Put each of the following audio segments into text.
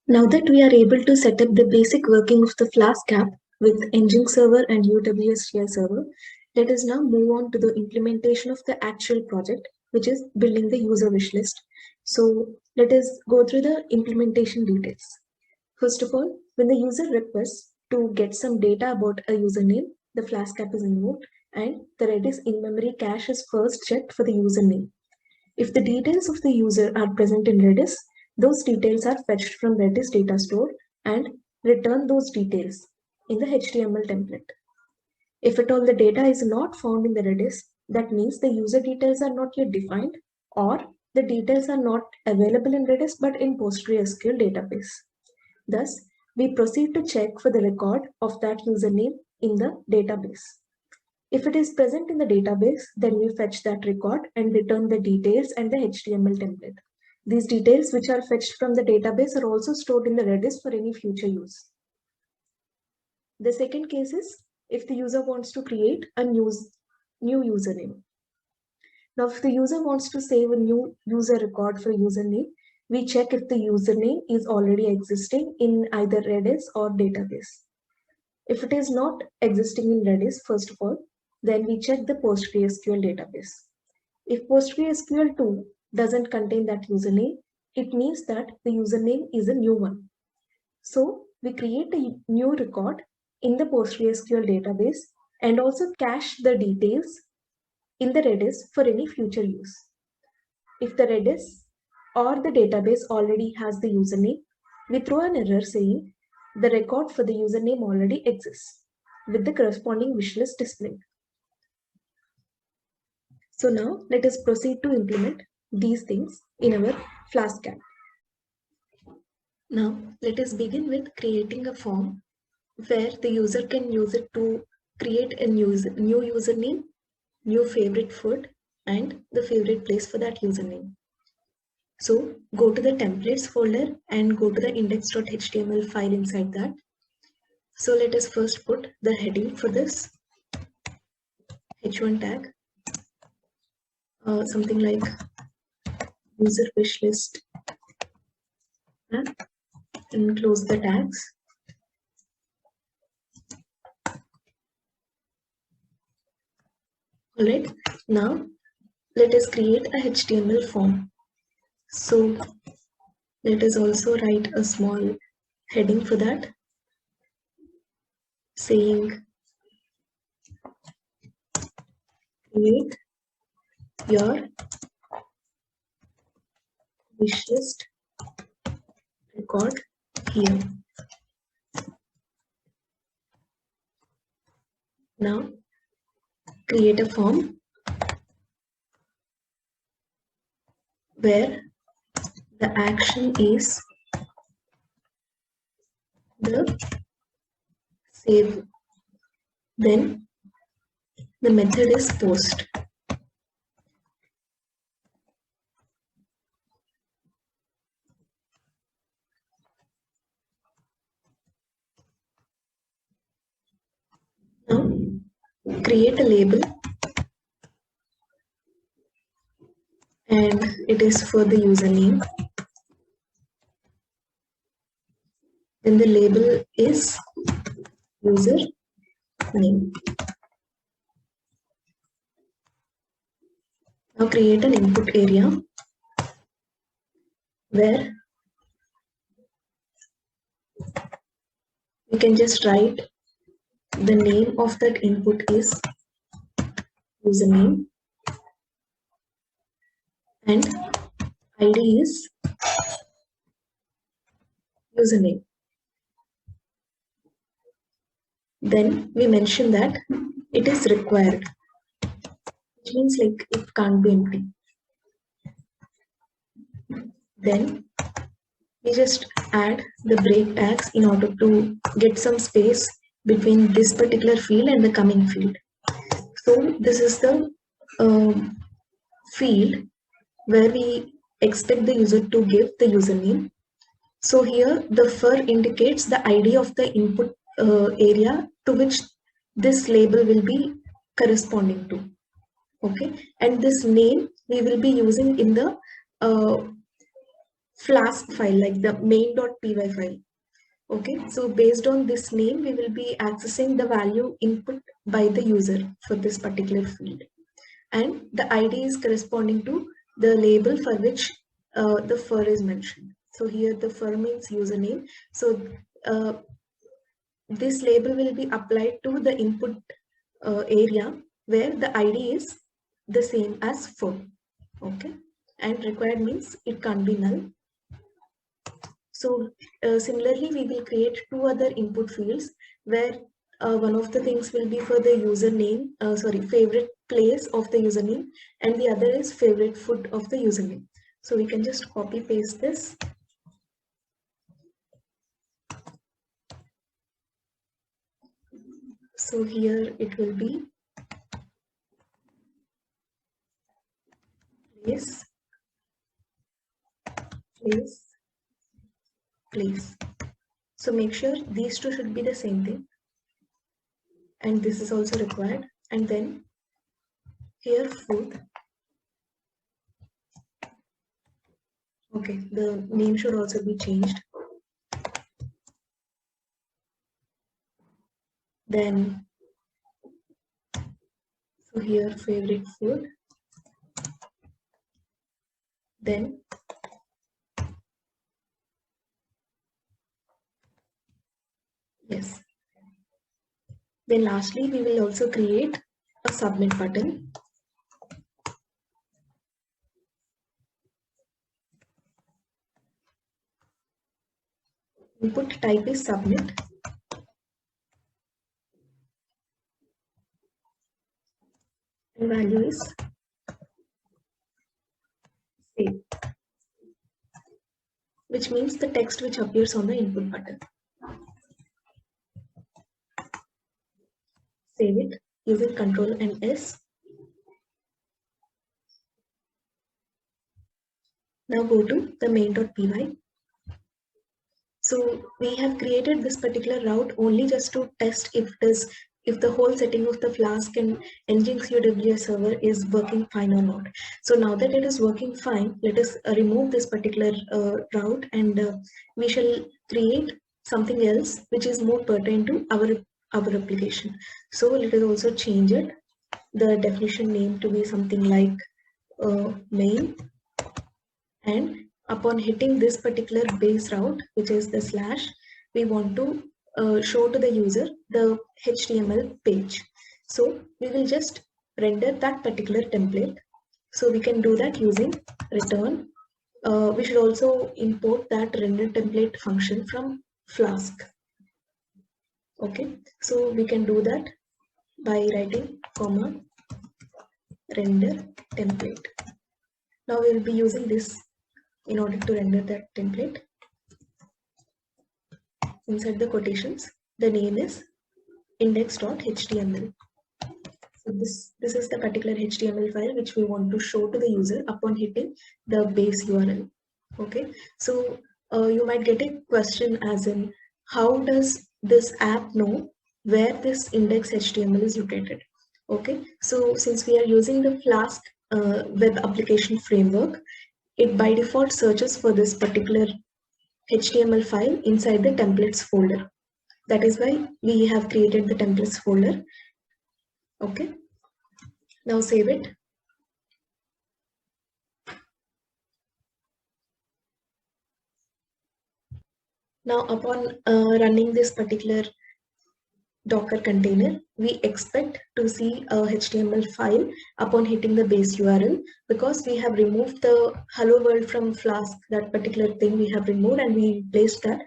Now that we are able to set up the basic working of the Flask app with Nginx server and uwsgi server, let us now move on to the implementation of the actual project, which is building the user wishlist. So let us go through the implementation details. First of all, when the user requests to get some data about a username, the Flask app is invoked and the Redis in-memory cache is first checked for the username. If the details of the user are present in Redis, those details are fetched from Redis data store and return those details in the HTML template. If at all the data is not found in the Redis, that means the user details are not yet defined or the details are not available in Redis but in PostgreSQL database. Thus, we proceed to check for the record of that username in the database. If it is present in the database, then we fetch that record and return the details and the HTML template. These details which are fetched from the database are also stored in the Redis for any future use. The second case is if the user wants to create a new username. Now, if the user wants to save a new user record for username, we check if the username is already existing in either Redis or database. If it is not existing in Redis, first of all, then we check the PostgreSQL database. If PostgreSQL 2 doesn't contain that username, it means that the username is a new one. So we create a new record in the PostgreSQL database and also cache the details in the Redis for any future use. If the Redis or the database already has the username, we throw an error saying the record for the username already exists with the corresponding wishlist displayed. So now let us proceed to implement these things in our Flask app. Now let us begin with creating a form where the user can use it to create a new username, new favorite food, and the favorite place for that username. So go to the templates folder and go to the index.html file inside that. So let us first put the heading for this h1 tag, something like user wishlist, and close the tags. Alright, now let us create a HTML form. So let us also write a small heading for that, saying create your wishlist record here. Now create a form where the action is the save, then the method is post. Now create a label and it is for the username. Then the label is user name. Now create an input area where you can just write the name of that input is username and ID is username. Then we mention that it is required, which means like it can't be empty. Then we just add the break tags in order to get some space between this particular field and the coming field. So this is the field where we expect the user to give the username. So here the fur indicates the ID of the input area to which this label will be corresponding to. Okay, and this name we will be using in the Flask file, like the main.py file. Okay, so based on this name, we will be accessing the value input by the user for this particular field. And the ID is corresponding to the label for which the fur is mentioned. So here the fur means username. So uh, this label will be applied to the input area where the ID is the same as fur. Okay, and required means it can't be null. So similarly, we will create two other input fields where one of the things will be for the username, favorite place of the username, and the other is favorite food of the username. So we can just copy paste this. So here it will be place, place, place. So make sure these two should be the same thing. And this is also required. And then here food. Okay, the name should also be changed. Then, so here favorite food. Then yes. Then lastly, we will also create a submit button. Input type is submit. And value is save, which means the text which appears on the input button. Save it using Control and S. Now go to the main.py. So we have created this particular route only just to test if the whole setting of the Flask and NGINX-uWSGI server is working fine or not. So now that it is working fine, let us remove this particular route, and we shall create something else which is more pertinent to our application. So let us also change it, the definition name to be something like main, and upon hitting this particular base route, which is the slash, we want to show to the user the HTML page. So we will just render that particular template. So we can do that using return. We should also import that render template function from Flask. Okay, so we can do that by writing comma render template. Now we will be using this in order to render that template. Inside the quotations, the name is index.html. So this is the particular HTML file which we want to show to the user upon hitting the base URL. Okay, so you might get a question as in, how does this app know where this index.html is located? Okay, so since we are using the Flask web application framework, it by default searches for this particular HTML file inside the templates folder. That is why we have created the templates folder. Okay, now save it. Now upon running this particular Docker container, we expect to see a HTML file upon hitting the base URL, because we have removed the hello world from Flask. That particular thing we have removed, and we placed that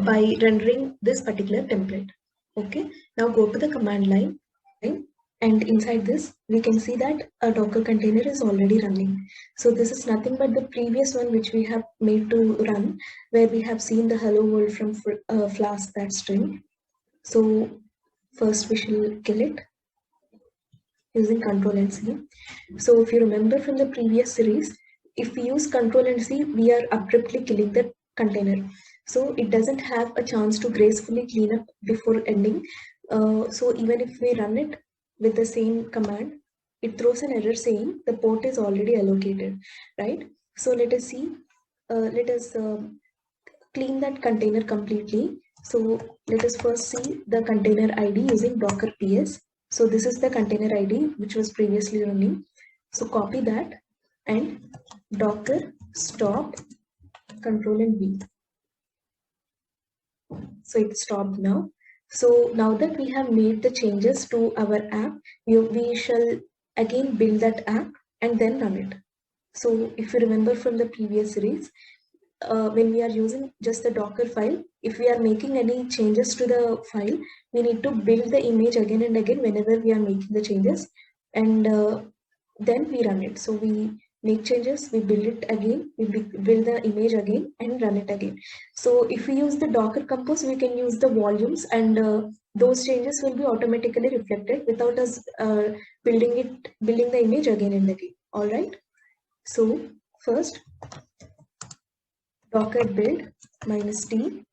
by rendering this particular template. Okay, now go to the command line, and inside this we can see that a Docker container is already running. So this is nothing but the previous one which we have made to run, where we have seen the hello world from Flask, that string. So first we shall kill it using Control and C. So if you remember from the previous series, if we use Control and C, we are abruptly killing the container. So it doesn't have a chance to gracefully clean up before ending. So even if we run it with the same command, it throws an error saying the port is already allocated, right? So let us see let us clean that container completely. So let us first see the container ID using docker ps. So this is the container ID which was previously running. So copy that and docker stop control and V. So it's stopped now. So now that we have made the changes to our app, we shall again build that app and then run it. So if you remember from the previous series, when we are using just the Docker file, if we are making any changes to the file, we need to build the image again and again whenever we are making the changes, and then we run it. So we make changes, we build it again, we build the image again and run it again. So if we use the Docker Compose, we can use the volumes, and those changes will be automatically reflected without us building the image again and again. All right. So first, docker build -t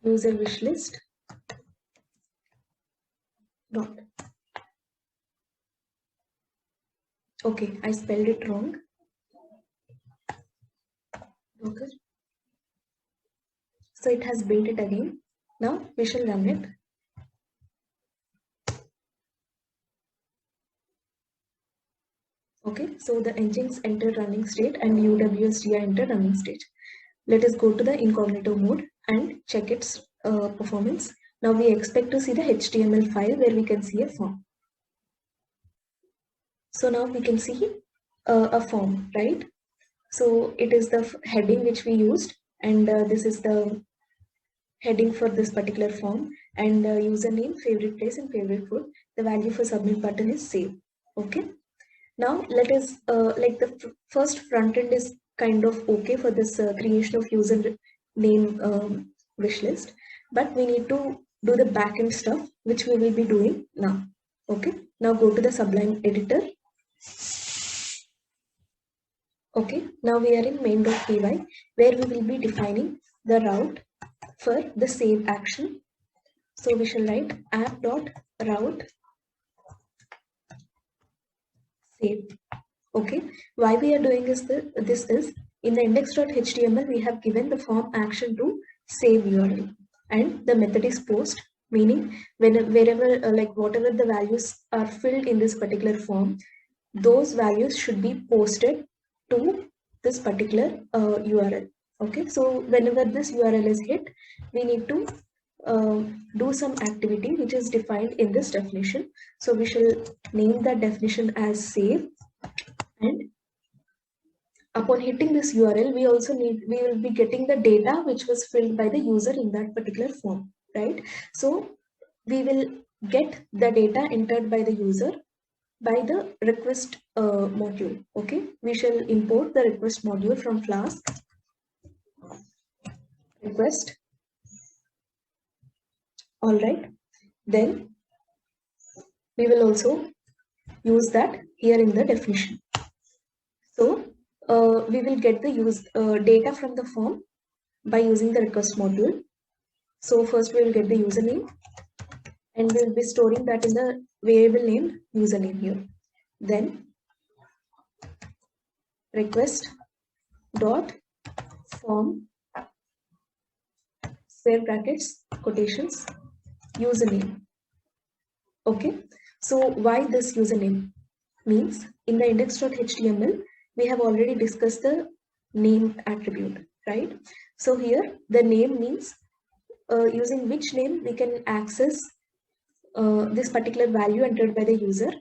user wishlist dot. Okay, I spelled it wrong. Docker. So it has built it again. Now we shall run it. Okay, so the engines enter running state and uwsgi enter running state. Let us go to the incognito mode and check its performance. Now we expect to see the HTML file where we can see a form. So now we can see a form, right? So it is the heading which we used, and this is the heading for this particular form, and username, favorite place and favorite food. The value for submit button is save. Okay. Now let us like the first front end is kind of okay for this creation of user name wish list, but we need to do the backend stuff which we will be doing now. Okay. Now go to the Sublime editor. Okay. Now we are in main.py where we will be defining the route for the save action. So we shall write app.route save. Okay, why we are doing this is in the index.html we have given the form action to save URL, and the method is post, meaning wherever like whatever the values are filled in this particular form, those values should be posted to this particular URL. Okay, so whenever this URL is hit, we need to do some activity which is defined in this definition. So we shall name that definition as save, and upon hitting this URL, we will be getting the data which was filled by the user in that particular form, right? So we will get the data entered by the user by the request module. Okay, we shall import the request module from Flask request. All right, then we will also use that here in the definition. So we will get the data from the form by using the request module. So first we will get the username, and we will be storing that in the variable named username here. Then request dot form square brackets quotations username. Okay, so why this username? Means in the index.html we have already discussed the name attribute, right? So here the name means using which name we can access this particular value entered by the user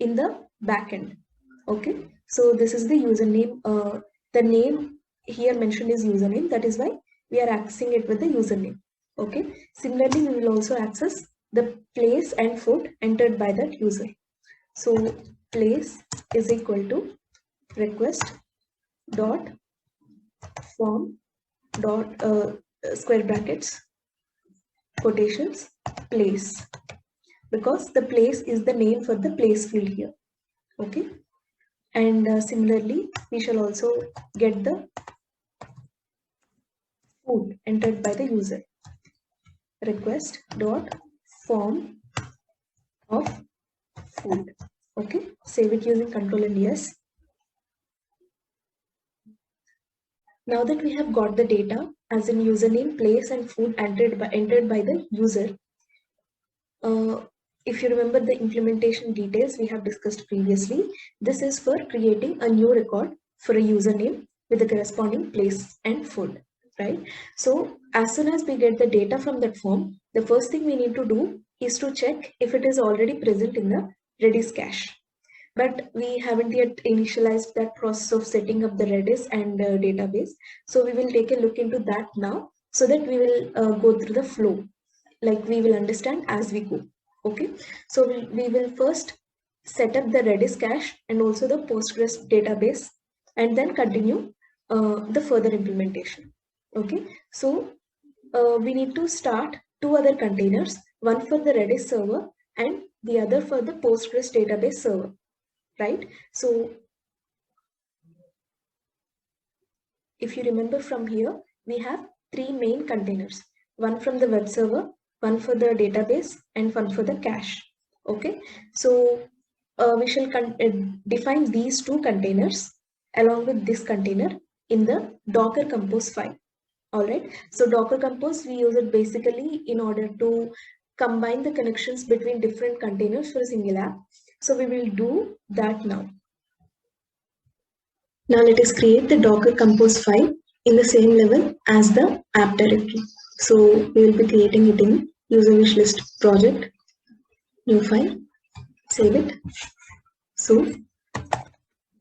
in the backend. Okay, so this is the username. The name here mentioned is username. That is why we are accessing it with the username. Okay, similarly we will also access the place and food entered by that user. So place is equal to request dot form dot square brackets quotations place, because the place is the name for the place field here. Okay, and similarly we shall also get the food entered by the user. Request dot form of food. Okay, save it using Control and yes. Now that we have got the data as in username, place and food entered by the user, if you remember the implementation details we have discussed previously, this is for creating a new record for a username with the corresponding place and food, right? So as soon as we get the data from that form, the first thing we need to do is to check if it is already present in the Redis cache. But we haven't yet initialized that process of setting up the Redis and database. So we will take a look into that now so that we will go through the flow, like we will understand as we go. Okay, so we will first set up the Redis cache and also the Postgres database and then continue the further implementation. Okay, so we need to start two other containers, one for the Redis server and the other for the Postgres database server, right? So if you remember from here, we have three main containers, one from the web server, one for the database and one for the cache. Okay, so we shall define these two containers along with this container in the Docker Compose file. All right, so Docker Compose, we use it basically in order to combine the connections between different containers for a single app. So we will do that now. Now let us create the Docker Compose file in the same level as the app directory. So we will be creating it in user wish list project, new file, save it. So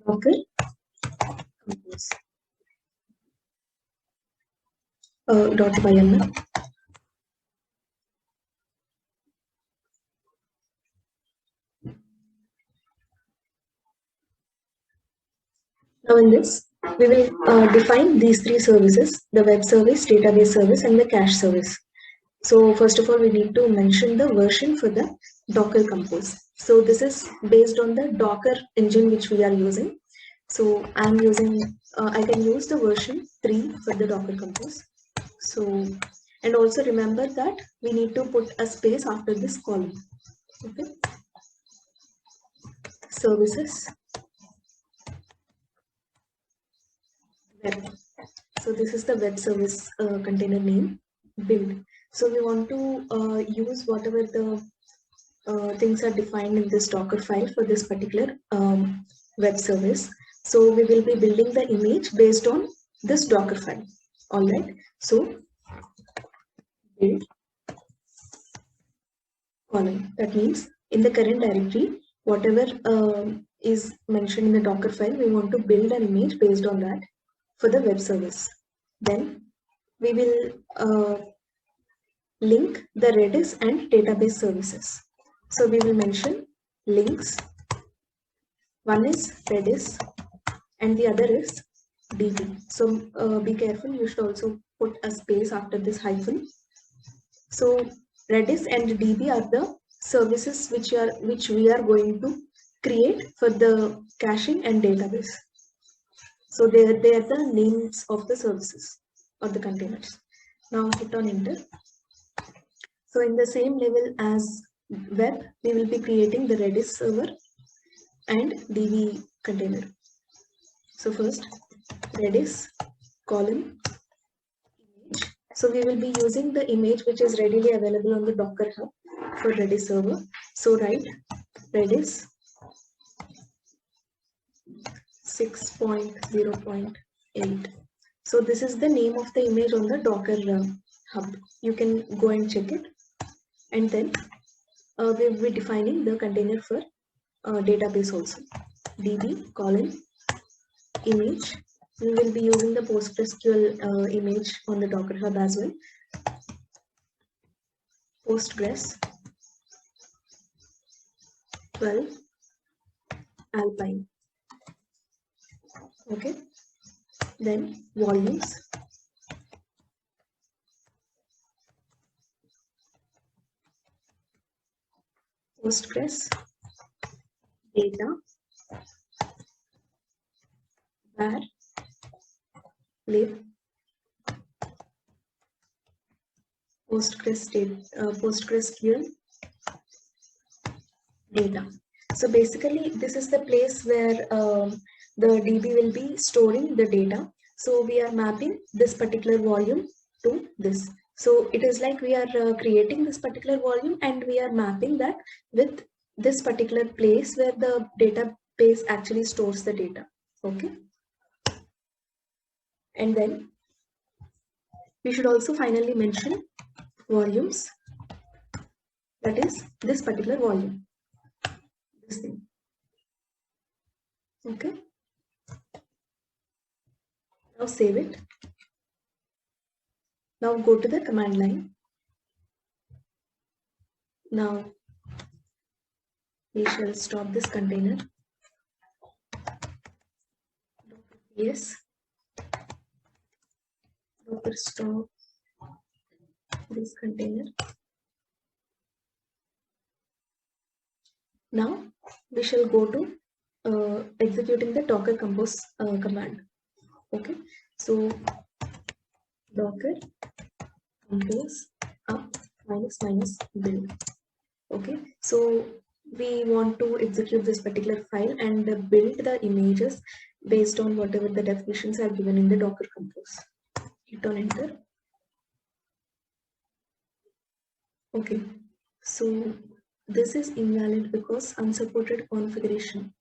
Docker Compose .yml. Now in this, we will define these three services, the web service, database service and the cache service. So first of all, we need to mention the version for the Docker Compose. So this is based on the Docker engine which we are using. So I'm using, I can use the version 3 for the Docker Compose. So, and also remember that we need to put a space after this column. Okay. Services. Web. So this is the web service container name, build. So we want to use whatever the things are defined in this Docker file for this particular web service. So we will be building the image based on this Docker file. All right. So build column. That means in the current directory, whatever is mentioned in the Docker file, we want to build an image based on that for the web service. Then we will link the Redis and database services. So we will mention links. One is Redis and the other is DB. So be careful, you should also put a space after this hyphen. So Redis and DB are the services which we are going to create for the caching and database. So they are the names of the services or the containers. Now hit on enter. So in the same level as web, we will be creating the Redis server and DB container. So first Redis column image. So we will be using the image which is readily available on the Docker Hub for Redis server. So write Redis 6.0.8. So this is the name of the image on the Docker Hub. You can go and check it. And then we will be defining the container for database also. DB column image. We will be using the PostgreSQL image on the Docker Hub as well. Postgres 12 Alpine. Okay. Then volumes. Postgres data var lib PostgreSQL data. So basically, this is the place where the DB will be storing the data. So we are mapping this particular volume to this. So it is like we are creating this particular volume and we are mapping that with this particular place where the database actually stores the data. Okay. And then we should also finally mention volumes. That is this particular volume. This thing. Okay. Now save it. Now go to the command line. Now we shall stop this container. Yes. Docker stop this container. Now we shall go to executing the docker compose command. Okay, so docker compose up minus build. Okay, so we want to execute this particular file and build the images based on whatever the definitions are given in the docker compose. Hit on enter. Okay, so this is invalid because unsupported configuration.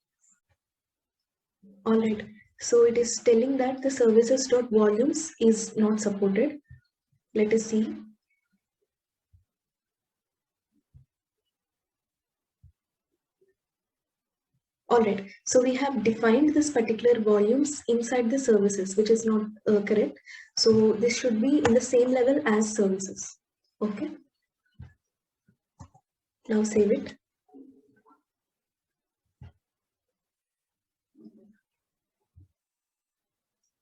All right, so it is telling that the services.volumes is not supported. Let us see. All right, so we have defined this particular volumes inside the services, which is not correct. So this should be in the same level as services. Okay. Now save it.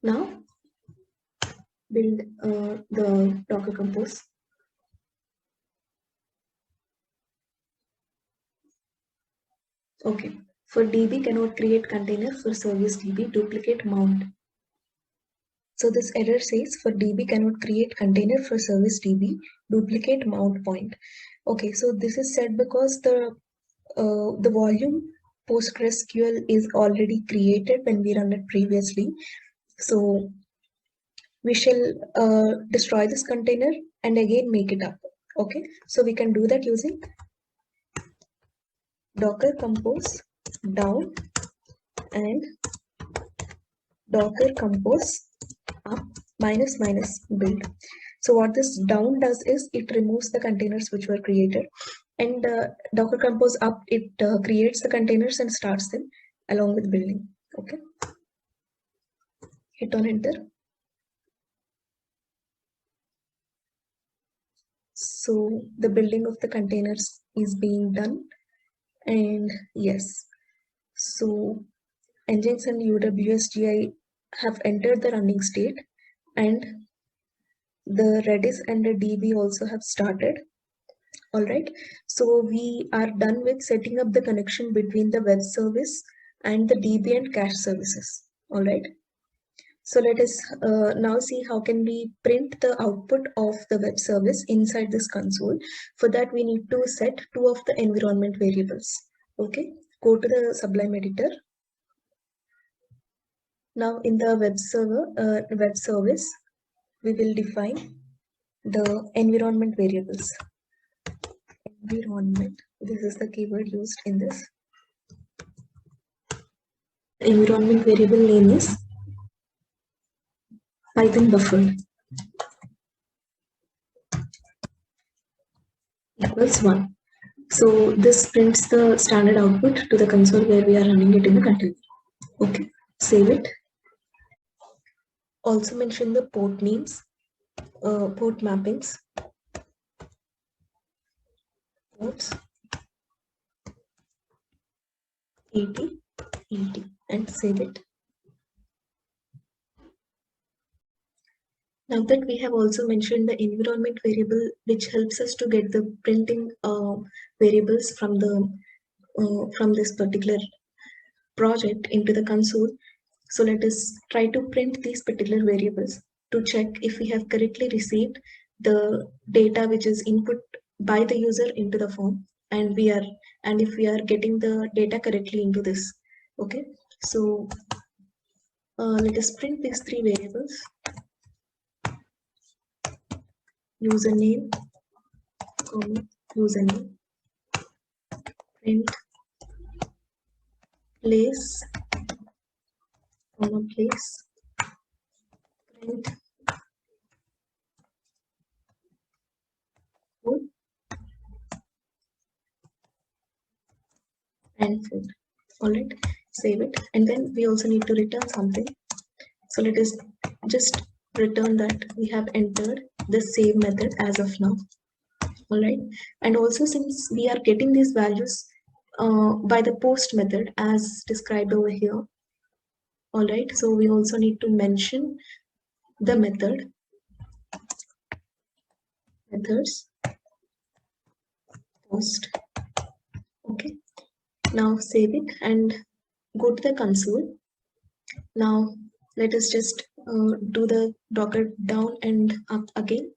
Now build the Docker Compose. Okay. For DB cannot create container, for service DB duplicate mount. So this error says for DB cannot create container, for service DB duplicate mount point. Okay, so this is said because the volume PostgreSQL is already created when we run it previously. So we shall destroy this container and again make it up. Okay, so we can do that using docker compose down and docker compose up minus build. So what this down does is it removes the containers which were created, and docker compose up, it creates the containers and starts them along with building. Okay, hit on enter. So the building of the containers is being done, and yes, so NGINX and uwsgi have entered the running state, and the Redis and the DB also have started. All right, so we are done with setting up the connection between the web service and the DB and cache services. All right, so let us now see how can we print the output of the web service inside this console. For that we need to set two of the environment variables. Okay, go to the Sublime editor. Now in the web service, we will define the environment variables. Environment, this is the keyword used in this. The environment variable name is Python buffer equals 1. So this prints the standard output to the console where we are running it in the container. Okay, save it. Also mention the port names, port mappings, ports 80, 80, and save it. Now that we have also mentioned the environment variable, which helps us to get the printing variables from this particular project into the console. So let us try to print these particular variables to check if we have correctly received the data which is input by the user into the form, and if we are getting the data correctly into this. Okay, so Let us print these three variables: username, username, print place, place, print food and food. All right, save it, and then we also need to return something. So let us just return that we have entered the save method as of now. All right, and also since we are getting these values by the post method as described over here. All right, so we also need to mention the methods post. Okay, now save it and go to the console. Now let us just do the Docker down and up again.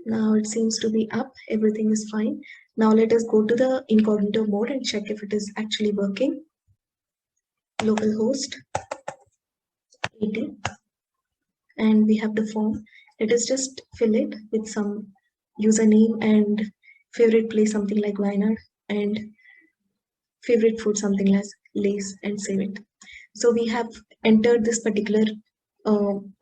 Now it seems to be up, everything is fine. Now let us go to the incognito mode and check if it is actually working. Localhost 80, and we have the form. Let us just fill it with some username and favorite place, something like Vineyard, and favorite food, something like Lace, and save it. So we have entered this particular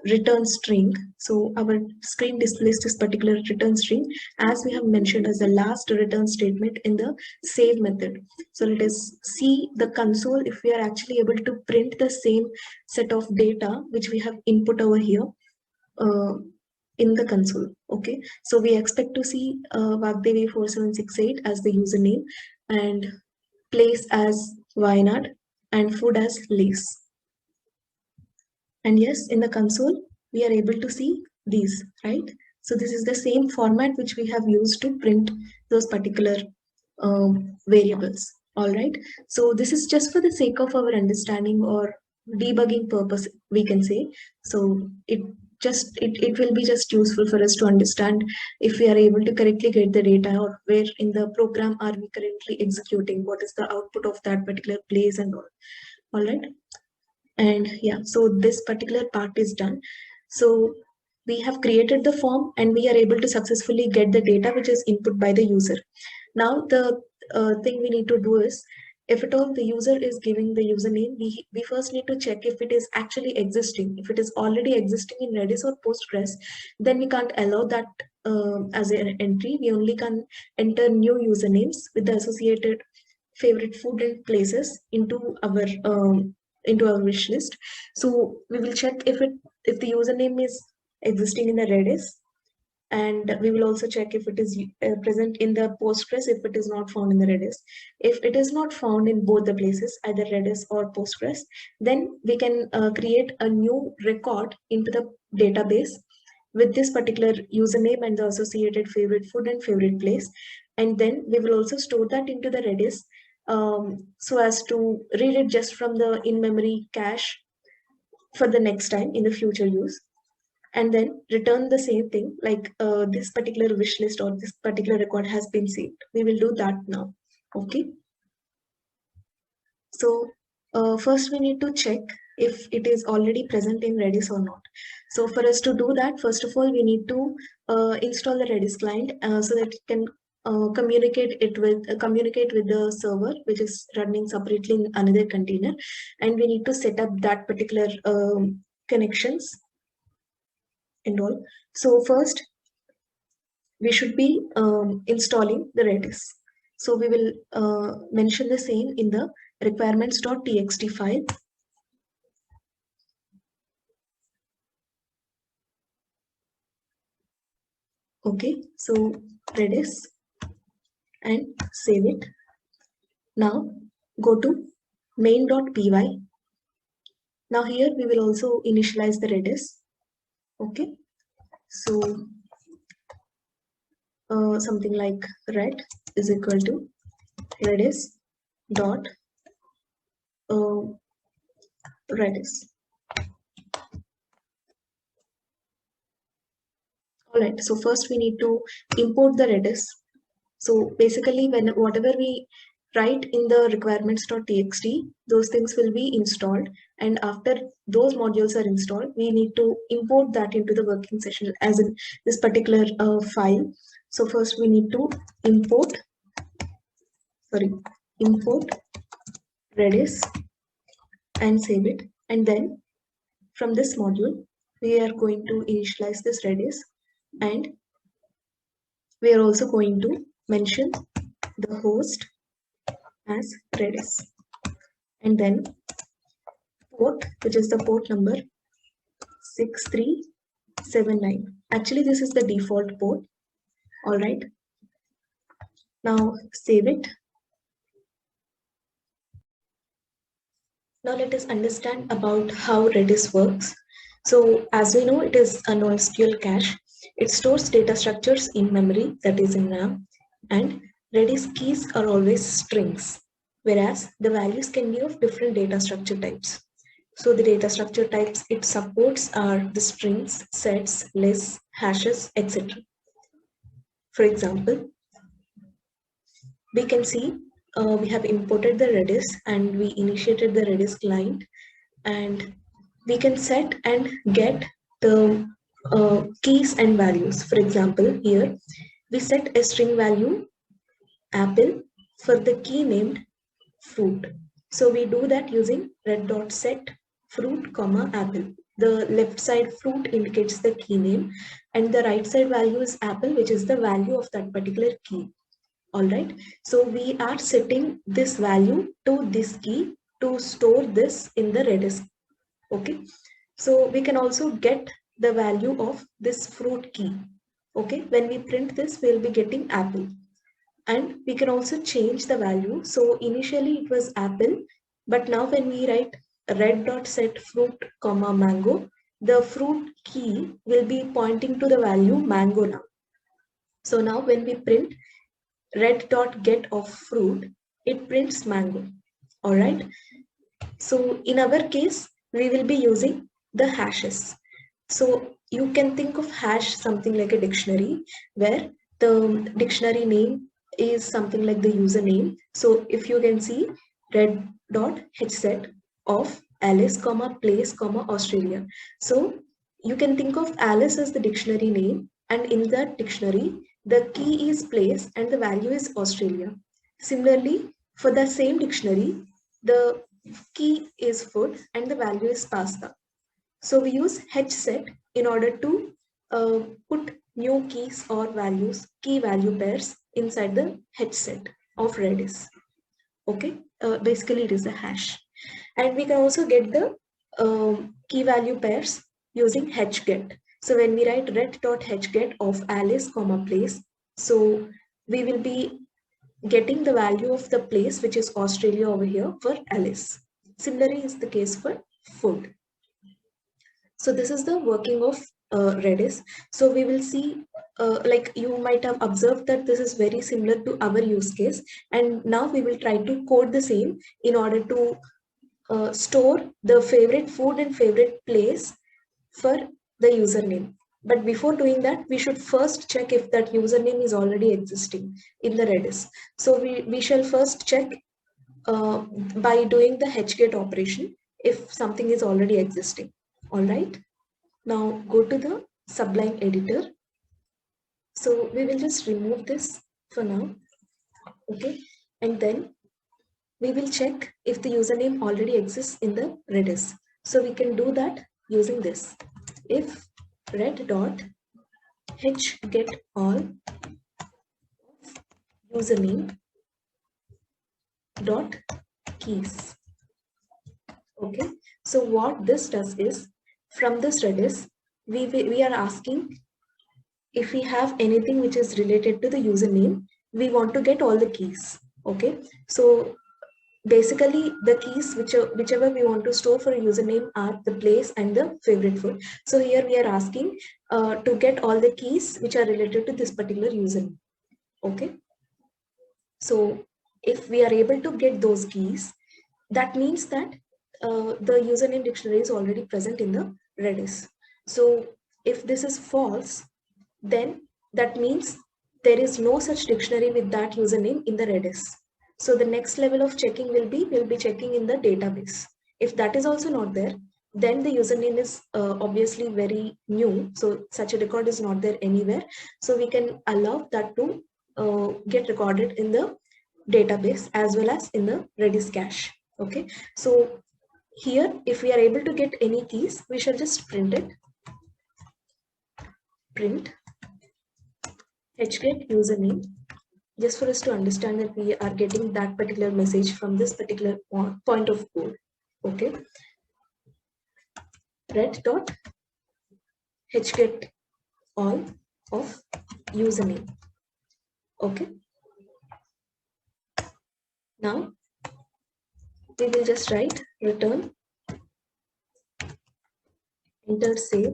return string. So our screen displays this particular return string as we have mentioned as the last return statement in the save method. So let us see the console if we are actually able to print the same set of data which we have input over here in the console. Okay, so we expect to see Vagdevi4768 as the username and place as Wayanad and food as Lace. And yes, in the console, we are able to see these, right? So this is the same format which we have used to print those particular variables. All right. So this is just for the sake of our understanding or debugging purpose, we can say. So it will be just useful for us to understand if we are able to correctly get the data or where in the program are we currently executing, what is the output of that particular place and all. All right. And yeah, so this particular part is done. So we have created the form and we are able to successfully get the data which is input by the user. Now the thing we need to do is, if at all the user is giving the username, we first need to check if it is actually existing. If it is already existing in Redis or Postgres, then we can't allow that as an entry. We only can enter new usernames with the associated favorite food and places into our wish list. So we will check if the username is existing in the Redis, and we will also check if it is present in the Postgres if it is not found in the Redis. If it is not found in both the places, either Redis or Postgres, then we can create a new record into the database with this particular username and the associated favorite food and favorite place. And then we will also store that into the Redis so as to read it just from the in-memory cache for the next time in the future use, and then return the same thing like this particular wish list or this particular record has been saved. We will do that now. Okay. So first we need to check if it is already present in Redis or not. So for us to do that, first of all, we need to install the Redis client so that it can communicate with the server which is running separately in another container, and we need to set up that particular connections and all. So first we should be installing the Redis. So we will mention the same in the requirements.txt file. Okay, so Redis and save it. Now go to main.py. Now here we will also initialize the Redis. Okay, so something like red is equal to Redis dot Redis. All right, so first we need to import the Redis. So basically, whatever we write in the requirements.txt, those things will be installed. And after those modules are installed, we need to import that into the working session as in this particular file. So first we need to import Redis and save it. And then from this module, we are going to initialize this Redis, and we are also going to mention the host as Redis. And then port, which is the port number 6379. Actually, this is the default port. All right. Now save it. Now let us understand about how Redis works. So as we know, it is a NoSQL cache. It stores data structures in memory, that is in RAM, and Redis keys are always strings, whereas the values can be of different data structure types. So the data structure types it supports are the strings, sets, lists, hashes, etc. For example, we can see we have imported the Redis and we initiated the Redis client, and we can set and get the keys and values. For example, here we set a string value apple for the key named fruit. So we do that using red.set fruit comma apple. The left side fruit indicates the key name and the right side value is apple, which is the value of that particular key. All right. So we are setting this value to this key to store this in the Redis. Okay. So we can also get the value of this fruit key. Okay. When we print this, we'll be getting apple. And we can also change the value. So initially it was apple, but now when we write red.set fruit comma mango, the fruit key will be pointing to the value mango now. So now when we print red.get of fruit, it prints mango. All right. So in our case, we will be using the hashes. So you can think of hash something like a dictionary where the dictionary name is something like the username. So if you can see red.hset of Alice, place, Australia. So you can think of Alice as the dictionary name, and in that dictionary, the key is place and the value is Australia. Similarly, for the same dictionary, the key is food and the value is pasta. So we use hset in order to put new keys or values, key value pairs inside the hset of Redis. Okay, basically it is a hash. And we can also get the key value pairs using hget. So when we write red.hget of Alice, place, so we will be getting the value of the place, which is Australia over here for Alice. Similarly is the case for food. So this is the working of Redis. So we will see, like you might have observed that this is very similar to our use case. And now we will try to code the same in order to store the favorite food and favorite place for the username. But before doing that, we should first check if that username is already existing in the Redis. So we shall first check by doing the hget operation if something is already existing. All right. Now go to the Sublime editor. So we will just remove this for now. Okay. And then we will check if the username already exists in the Redis. So we can do that using this. If red.hgetAll username dot keys. Okay. So what this does is, from this Redis, we are asking if we have anything which is related to the username, we want to get all the keys. Okay. So basically the keys whichever we want to store for a username are the place and the favorite food. So here we are asking to get all the keys which are related to this particular username. Okay. So if we are able to get those keys, that means that the username dictionary is already present in the Redis. So if this is false, then that means there is no such dictionary with that username in the Redis. So the next level of checking will be, we'll be checking in the database. If that is also not there, then the username is obviously very new. So such a record is not there anywhere. So we can allow that to get recorded in the database as well as in the Redis cache. Okay. So here, if we are able to get any keys, we shall just print it. Print hget username, just for us to understand that we are getting that particular message from this particular point of code. Okay. Red dot hget all of username. Okay. Now we will just write return, enter, save.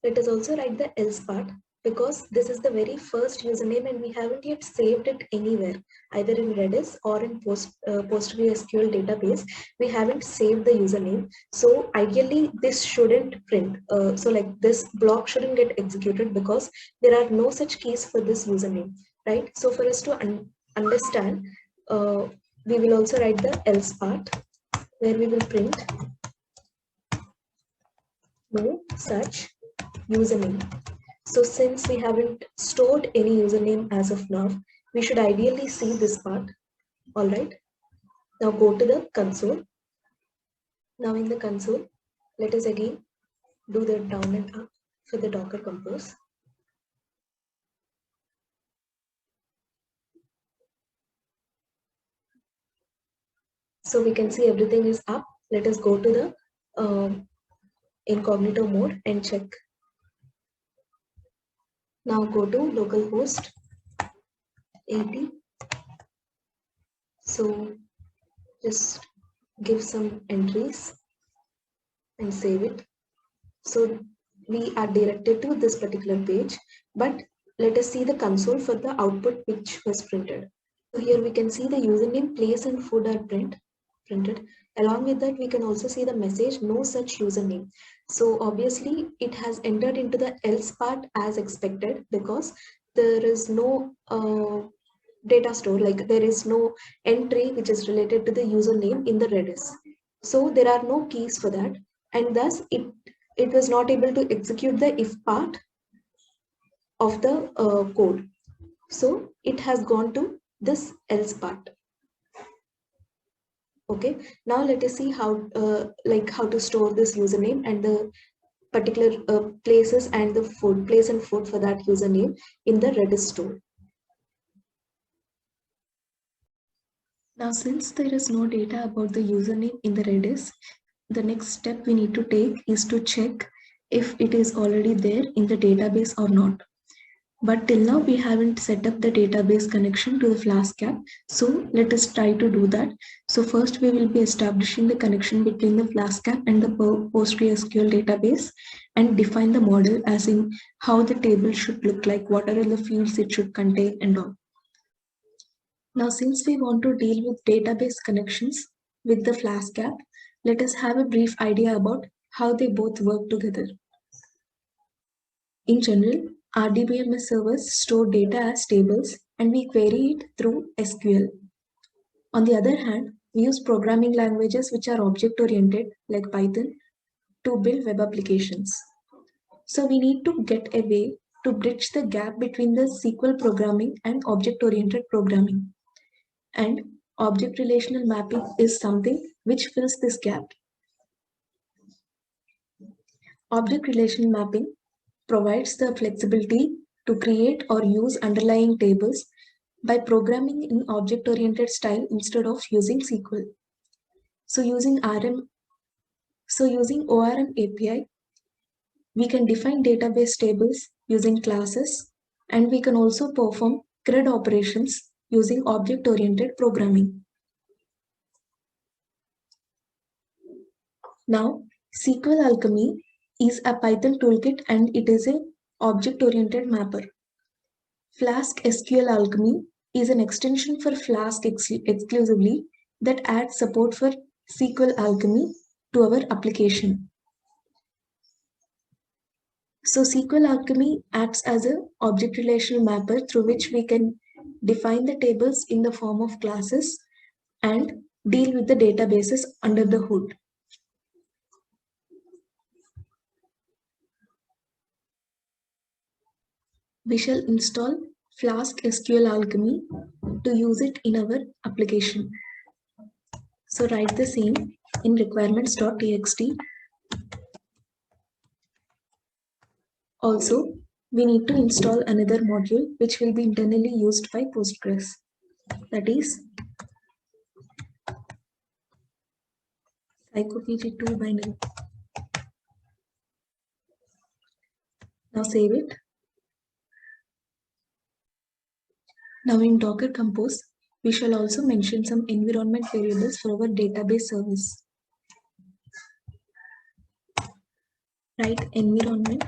Let us also write the else part, because this is the very first username and we haven't yet saved it anywhere, either in Redis or in PostgreSQL database. We haven't saved the username. So ideally this shouldn't print. So like this block shouldn't get executed because there are no such keys for this username, right? So for us to understand, we will also write the else part where we will print no such username. So since we haven't stored any username as of now, we should ideally see this part. All right. Now go to the console. Now in the console, let us again do the down and up for the Docker Compose. So we can see everything is up. Let us go to the incognito mode and check. Now go to localhost 80. So just give some entries and save it. So we are directed to this particular page, but let us see the console for the output which was printed. So here we can see the username, place and food are printed. Along with that, we can also see the message, no such username. So obviously it has entered into the else part as expected, because there is no data store, like there is no entry which is related to the username in the Redis. So there are no keys for that, and thus it was not able to execute the if part of the code. So it has gone to this else part. Okay, now let us see how how to store this username and the particular places and the place and food for that username in the Redis store. Now since there is no data about the username in the Redis, the next step we need to take is to check if it is already there in the database or not. But till now we haven't set up the database connection to the Flask app. So let us try to do that. So first we will be establishing the connection between the Flask app and the PostgreSQL database and define the model as in how the table should look like, what are the fields it should contain and all. Now since we want to deal with database connections with the Flask app, let us have a brief idea about how they both work together. In general, RDBMS servers store data as tables and we query it through SQL. On the other hand, we use programming languages which are object-oriented like Python to build web applications. So we need to get a way to bridge the gap between the SQL programming and object-oriented programming. And object relational mapping is something which fills this gap. Object relational mapping provides the flexibility to create or use underlying tables by programming in object-oriented style instead of using SQL. So using ORM API, we can define database tables using classes, and we can also perform CRUD operations using object-oriented programming. Now, SQL Alchemy is a Python toolkit and it is an object-oriented mapper. Flask SQL Alchemy is an extension for Flask exclusively that adds support for SQL Alchemy to our application. So SQL Alchemy acts as an object relational mapper through which we can define the tables in the form of classes and deal with the databases under the hood. We shall install Flask SQL Alchemy to use it in our application. So write the same in requirements.txt. Also, we need to install another module which will be internally used by Postgres. That is psychopg2 binary. Now save it. Now in Docker Compose, we shall also mention some environment variables for our database service. Write environment.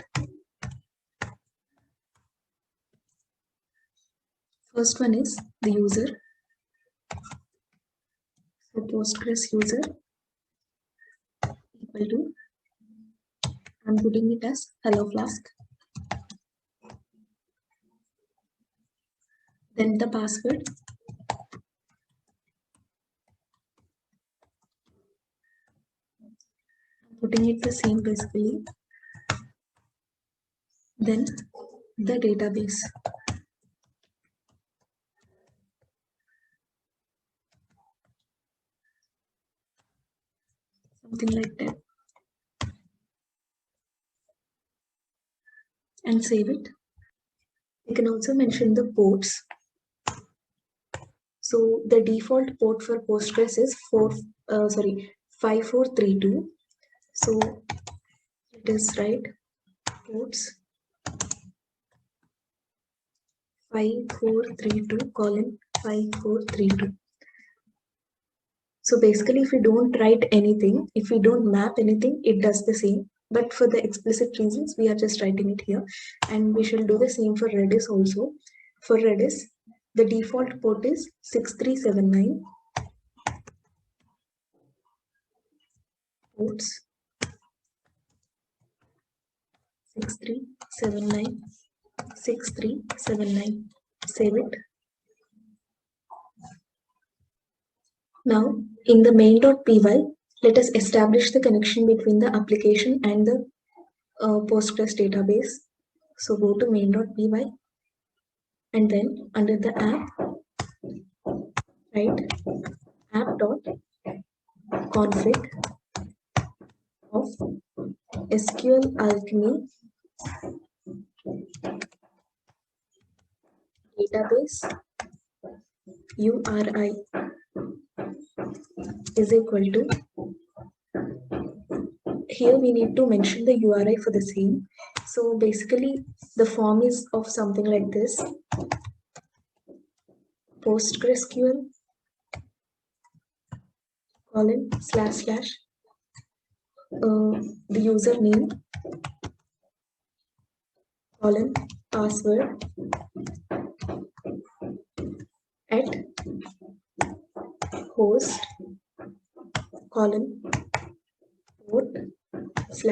First one is the user. So Postgres user equal to, I'm putting it as hello Flask. Then the password. I'm putting it the same basically. Then the database. Something like that. And save it. You can also mention the ports. So the default port for Postgres is 5432. So it is right ports 5432:5432. So basically, if we don't write anything, if we don't map anything, it does the same. But for the explicit reasons, we are just writing it here. And we shall do the same for Redis also. For Redis, the default port is 6379. Ports 6379. 6379. Save it. Now, in the main.py, let us establish the connection between the application and the Postgres database. So go to main.py and then under the app, write app.config of SQL Alchemy database URI is equal to, here we need to mention the URI for the same. So basically the form is of something like this: PostgreSQL // the username password at host port /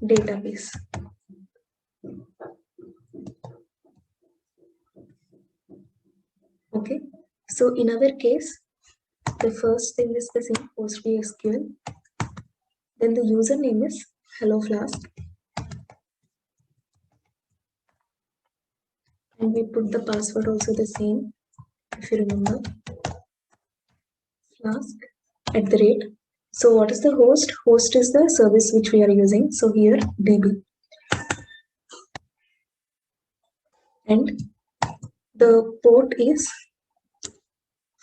database. Okay, so in our case, the first thing is the same PostgreSQL. Then the username is hello Flask. And we put the password also the same, if you remember. Flask @ So what is the host? Host is the service which we are using. So here DB. And the port is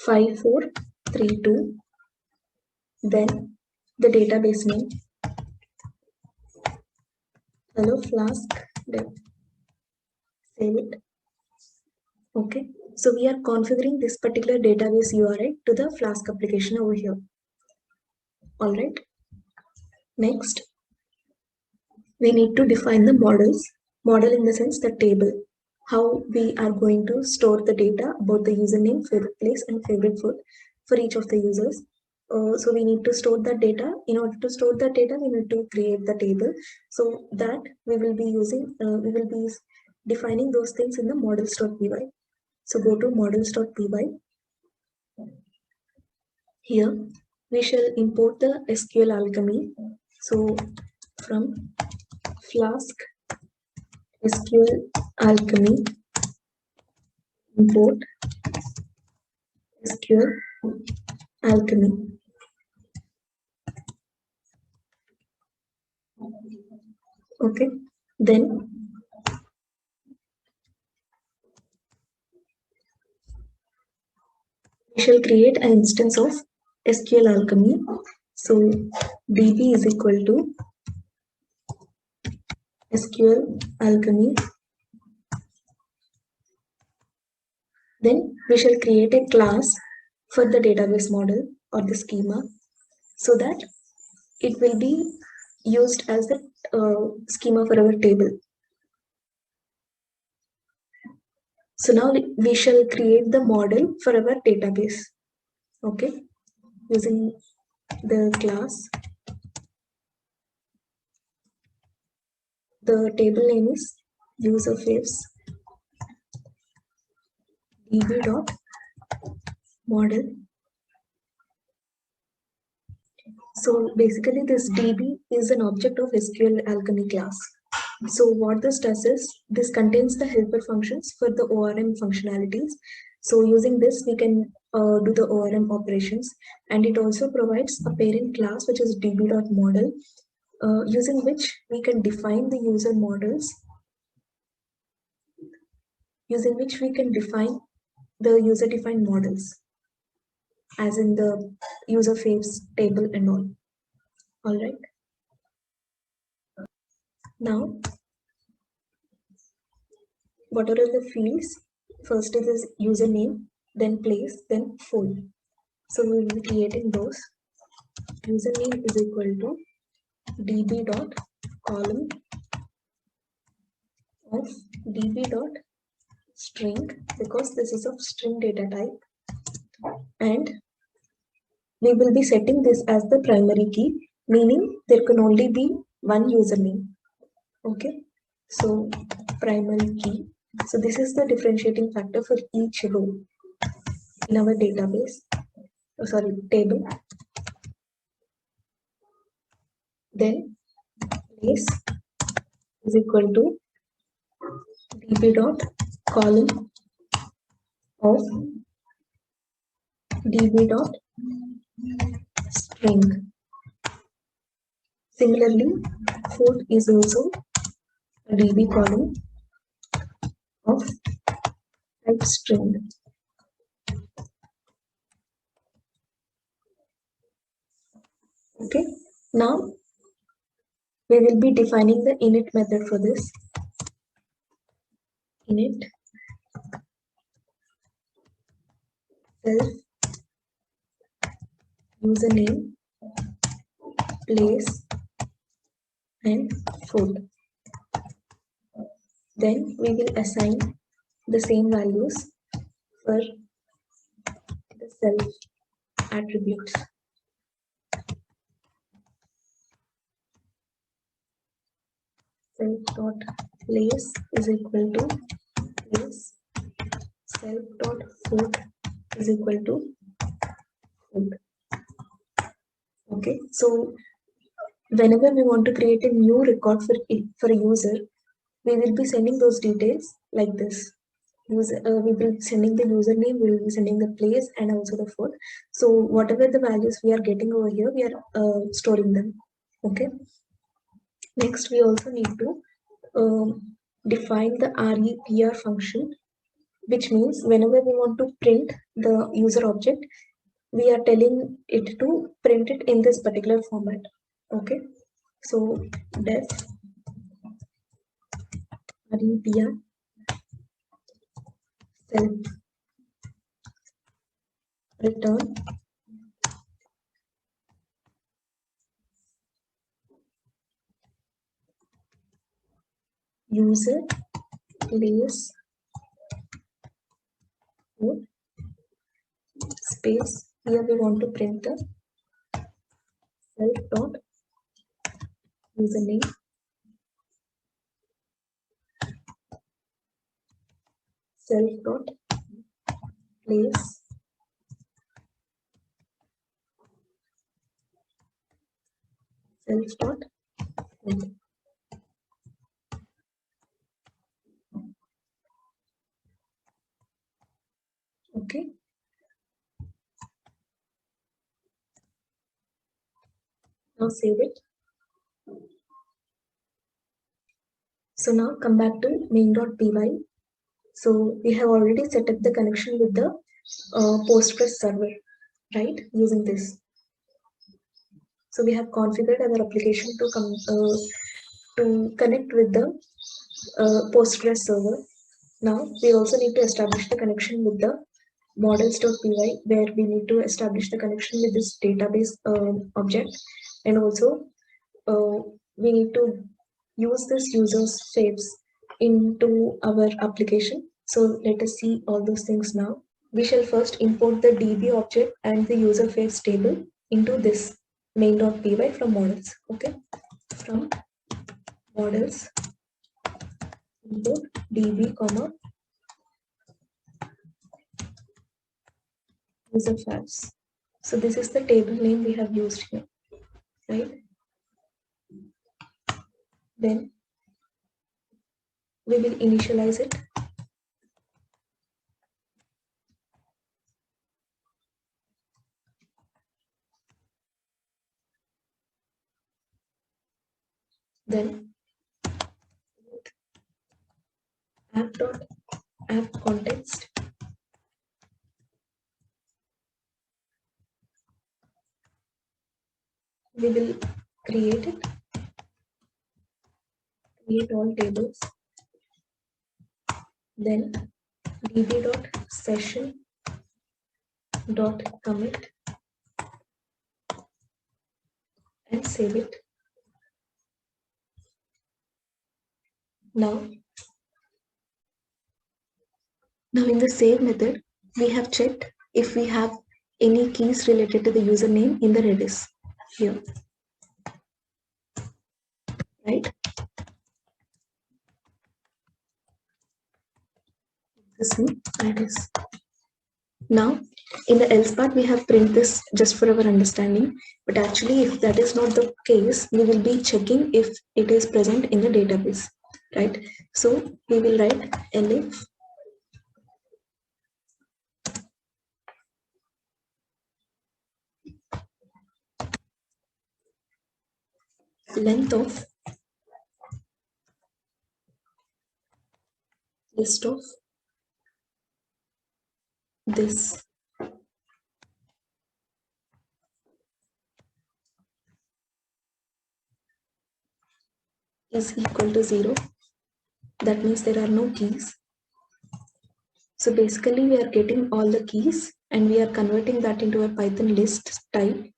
5432. Then the database name hello Flask dev. Save it. Okay, so we are configuring this particular database URI to the Flask application over here. All right. Next, we need to define the models. Model in the sense the table. How we are going to store the data about the username, favorite place, and favorite food for each of the users. So we need to store the data. In order to store the data, we need to create the table. So that we will be using, we will be defining those things in the models.py. So go to models.py. Here we shall import the SQL alchemy. So from Flask SQL alchemy import SQL alchemy. Okay, then we shall create an instance of SQL alchemy. So db is equal to SQL alchemy. Then we shall create a class for the database model or the schema so that it will be used as the schema for our table. So now we shall create the model for our database. Okay, using the class. The table name is userface db.model. So basically this db is an object of SQL alchemy class. So what this does is, this contains the helper functions for the ORM functionalities. So using this, we can do the ORM operations, and it also provides a parent class, which is db.model, using which we can define the user models, using which we can define the user-defined models, as in the user face table and all. All right. Now, what are the fields? First is this username, then place, then full. So we will be creating those. Username is equal to db.column of db.string, because this is of string data type, and we will be setting this as the primary key, meaning there can only be one username. Okay, so primary key. So this is the differentiating factor for each row in our database, table. Then place is equal to db.column of db.string. Similarly, fourth is also a db column of type string. Okay, now we will be defining the init method for this. Init self username, place, and food. Then we will assign the same values for the self attributes. Self.place is equal to place, self.food is equal to food. Okay, so whenever we want to create a new record for a user, we will be sending those details like this. We will be sending the username, we will be sending the place, and also the food. So whatever the values we are getting over here, we are storing them. Okay. Next, we also need to define the repr function, which means whenever we want to print the user object, we are telling it to print it in this particular format. Okay, so def repr self return user place food space. Here we want to print the self dot username self dot place self dot name. Okay. Now save it. So now come back to main.py. So we have already set up the connection with the Postgres server, right? Using this. So we have configured our application to connect with the Postgres server. Now we also need to establish the connection with the models.py, where we need to establish the connection with this database object, and also we need to use this user's shapes into our application. So let us see all those things now. We shall first import the DB object and the user face table into this main.py from models. Okay, from models import DB comma user face. So this is the table name we have used here, right? Then we will initialize it. Then app context, we will create it, create all tables, then db.session.commit and save it. Now in the save method, we have checked if we have any keys related to the username in the Redis here, right? This is Redis. Now in the else part, we have print this just for our understanding, but actually if that is not the case, we will be checking if it is present in the database, right? So we will write elif length of list of this is equal to 0. That means there are no keys. So basically we are getting all the keys and we are converting that into a Python list type,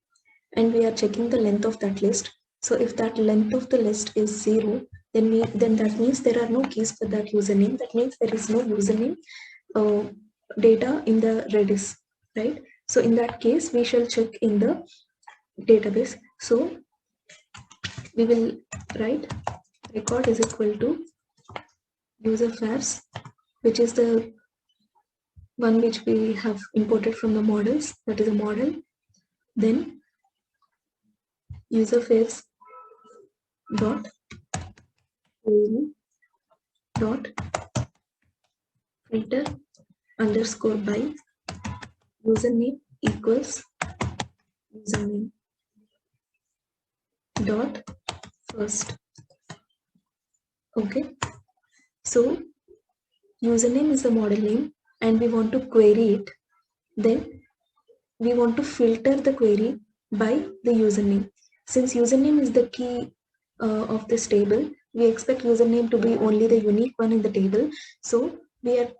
and we are checking the length of that list. So if that length of the list is 0, then that means there are no keys for that username. That means there is no username data in the Redis, right? So in that case, we shall check in the database. So we will write record is equal to user fares, which is the one which we have imported from the models, that is a model. Then user fares dot query dot filter underscore by username equals username dot first. Okay, so username is the model name and we want to query it. Then we want to filter the query by the username. Since username is the key of this table, we expect username to be only the unique one in the table. So we are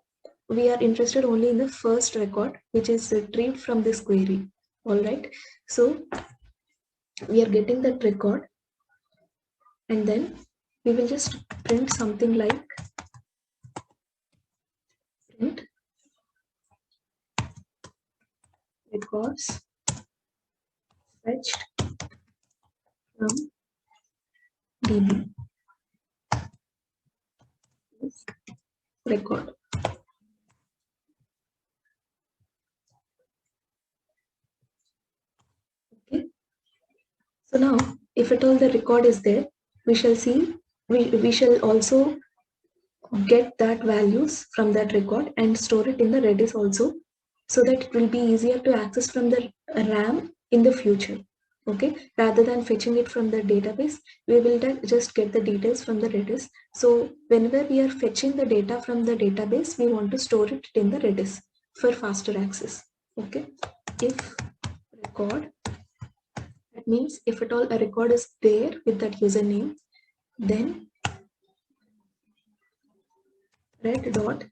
interested only in the first record, which is retrieved from this query. All right. So we are getting that record, and then we will just print something like print records fetched from DB record. Okay. So now, if at all the record is there, we shall see, we shall also get that values from that record and store it in the Redis also, so that it will be easier to access from the RAM in the future. Okay, rather than fetching it from the database, we will just get the details from the Redis. So whenever we are fetching the data from the database, we want to store it in the Redis for faster access. Okay, if record, that means if at all a record is there with that username, then red.hset.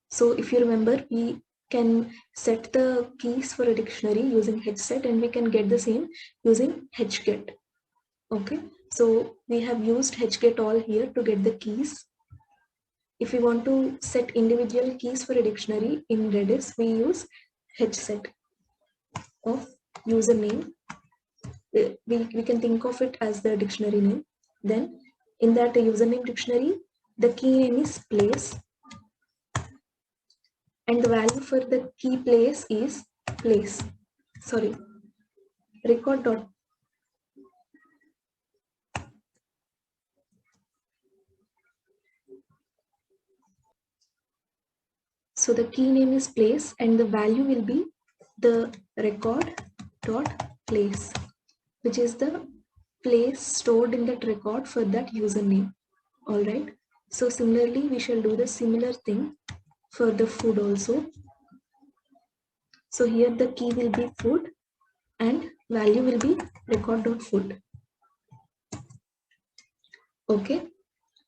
So if you remember, we can set the keys for a dictionary using hset, and we can get the same using hget. Okay, so we have used hget all here to get the keys. If we want to set individual keys for a dictionary in Redis, we use hset of username. We can think of it as the dictionary name. Then in that username dictionary, the key name is place, and the value for the key place is record dot. So the key name is place, and the value will be the record dot place, which is the place stored in that record for that username. All right. So similarly, we shall do the similar thing for the food also. So here the key will be food and value will be record.food. Okay.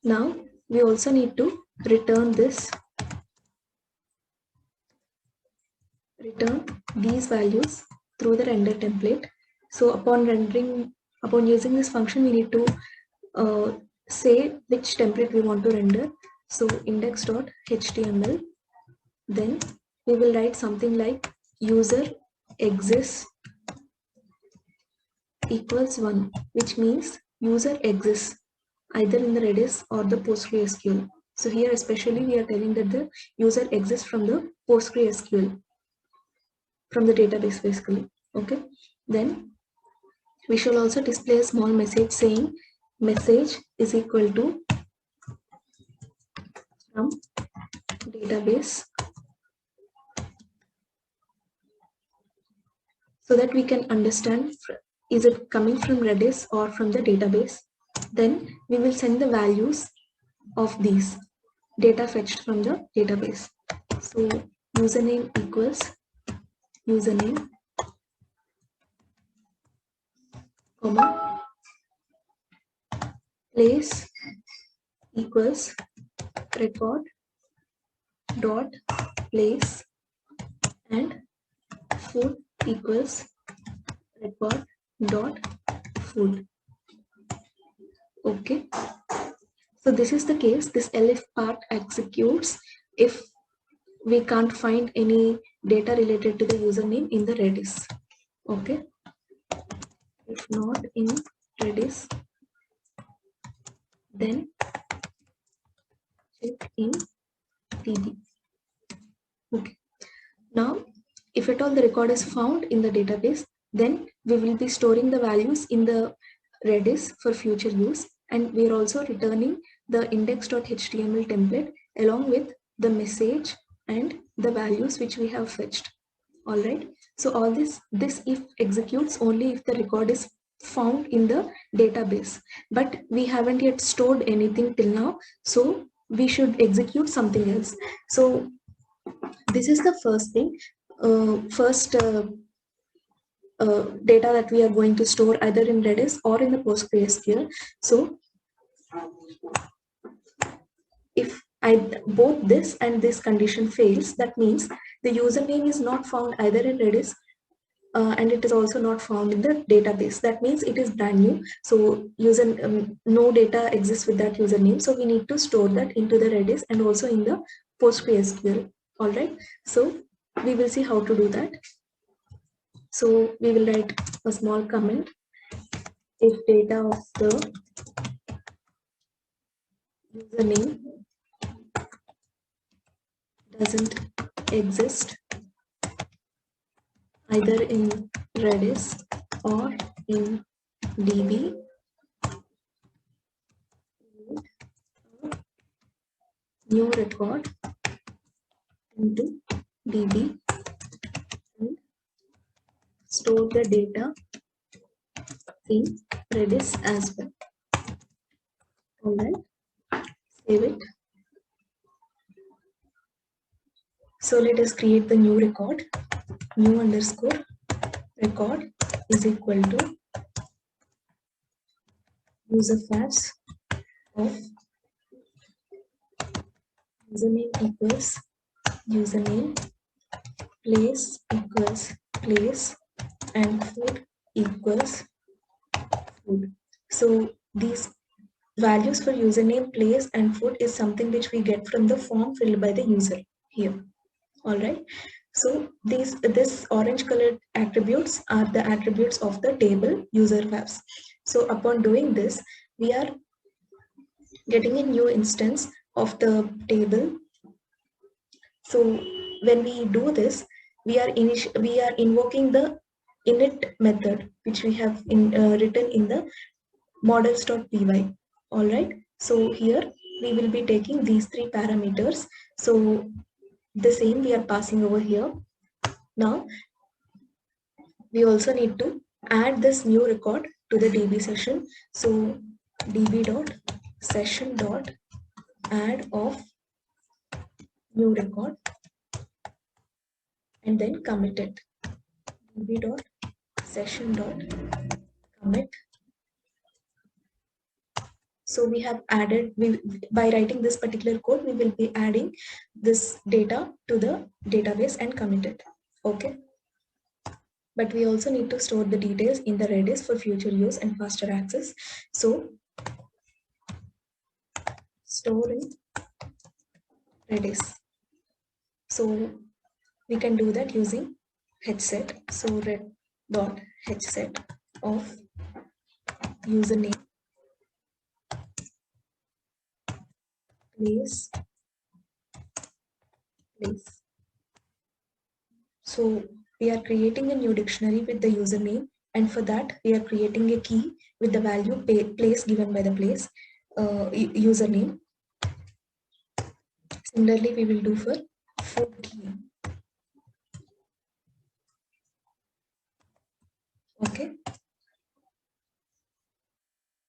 Now we also need to return these values through the render template. So upon using this function, we need to say which template we want to render. So index.html. Then we will write something like user exists equals 1, which means user exists either in the Redis or the PostgreSQL. So here especially we are telling that the user exists from the PostgreSQL, from the database basically. Okay, then we shall also display a small message saying message is equal to from database, so that we can understand is it coming from Redis or from the database. Then we will send the values of these data fetched from the database. So username equals username, comma, place equals record dot place, and food equals record dot food. Okay, so this is the case. This elif part executes if we can't find any data related to the username in the Redis. Okay, if not in Redis, then check in DB. Okay, now if at all the record is found in the database, then we will be storing the values in the Redis for future use, and we are also returning the index.html template along with the message and the values which we have fetched. All right, so all this if executes only if the record is found in the database, but we haven't yet stored anything till now, so we should execute something else. So this is the first thing, data that we are going to store either in Redis or in the PostgreSQL. So if both this and this condition fails, that means the username is not found either in Redis and it is also not found in the database. That means it is brand new. So no data exists with that username. So we need to store that into the Redis and also in the PostgreSQL. All right. So we will see how to do that. So we will write a small comment if data of the username doesn't exist either in Redis or in DB, new record into DB and store the data in Redis as well. Alright, save it. So let us create the new record. New underscore record is equal to user facts of username equals username, place equals place, and food equals food. So these values for username, place, and food is something which we get from the form filled by the user here. All right. So this orange colored attributes are the attributes of the table user has. So upon doing this, we are getting a new instance of the table. So when we do this, we are invoking the init method which we have written in the models.py. All right. So here we will be taking these three parameters. So the same we are passing over here. Now we also need to add this new record to the DB session. So db.session.add of new record and then commit it. db.session.commit. So we have added, by writing this particular code, we will be adding this data to the database and commit it. Okay. But we also need to store the details in the Redis for future use and faster access. So store in Redis. So we can do that using hset. So red.hset of username, place. So we are creating a new dictionary with the username, and for that we are creating a key with the value place given by the place username. Similarly, we will do for food key. Okay.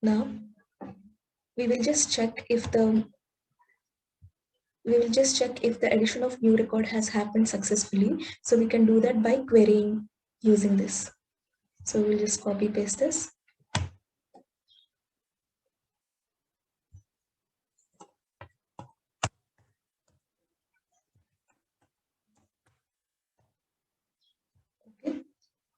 Now we will just check if the addition of new record has happened successfully. So we can do that by querying using this. So we'll just copy paste this. Okay.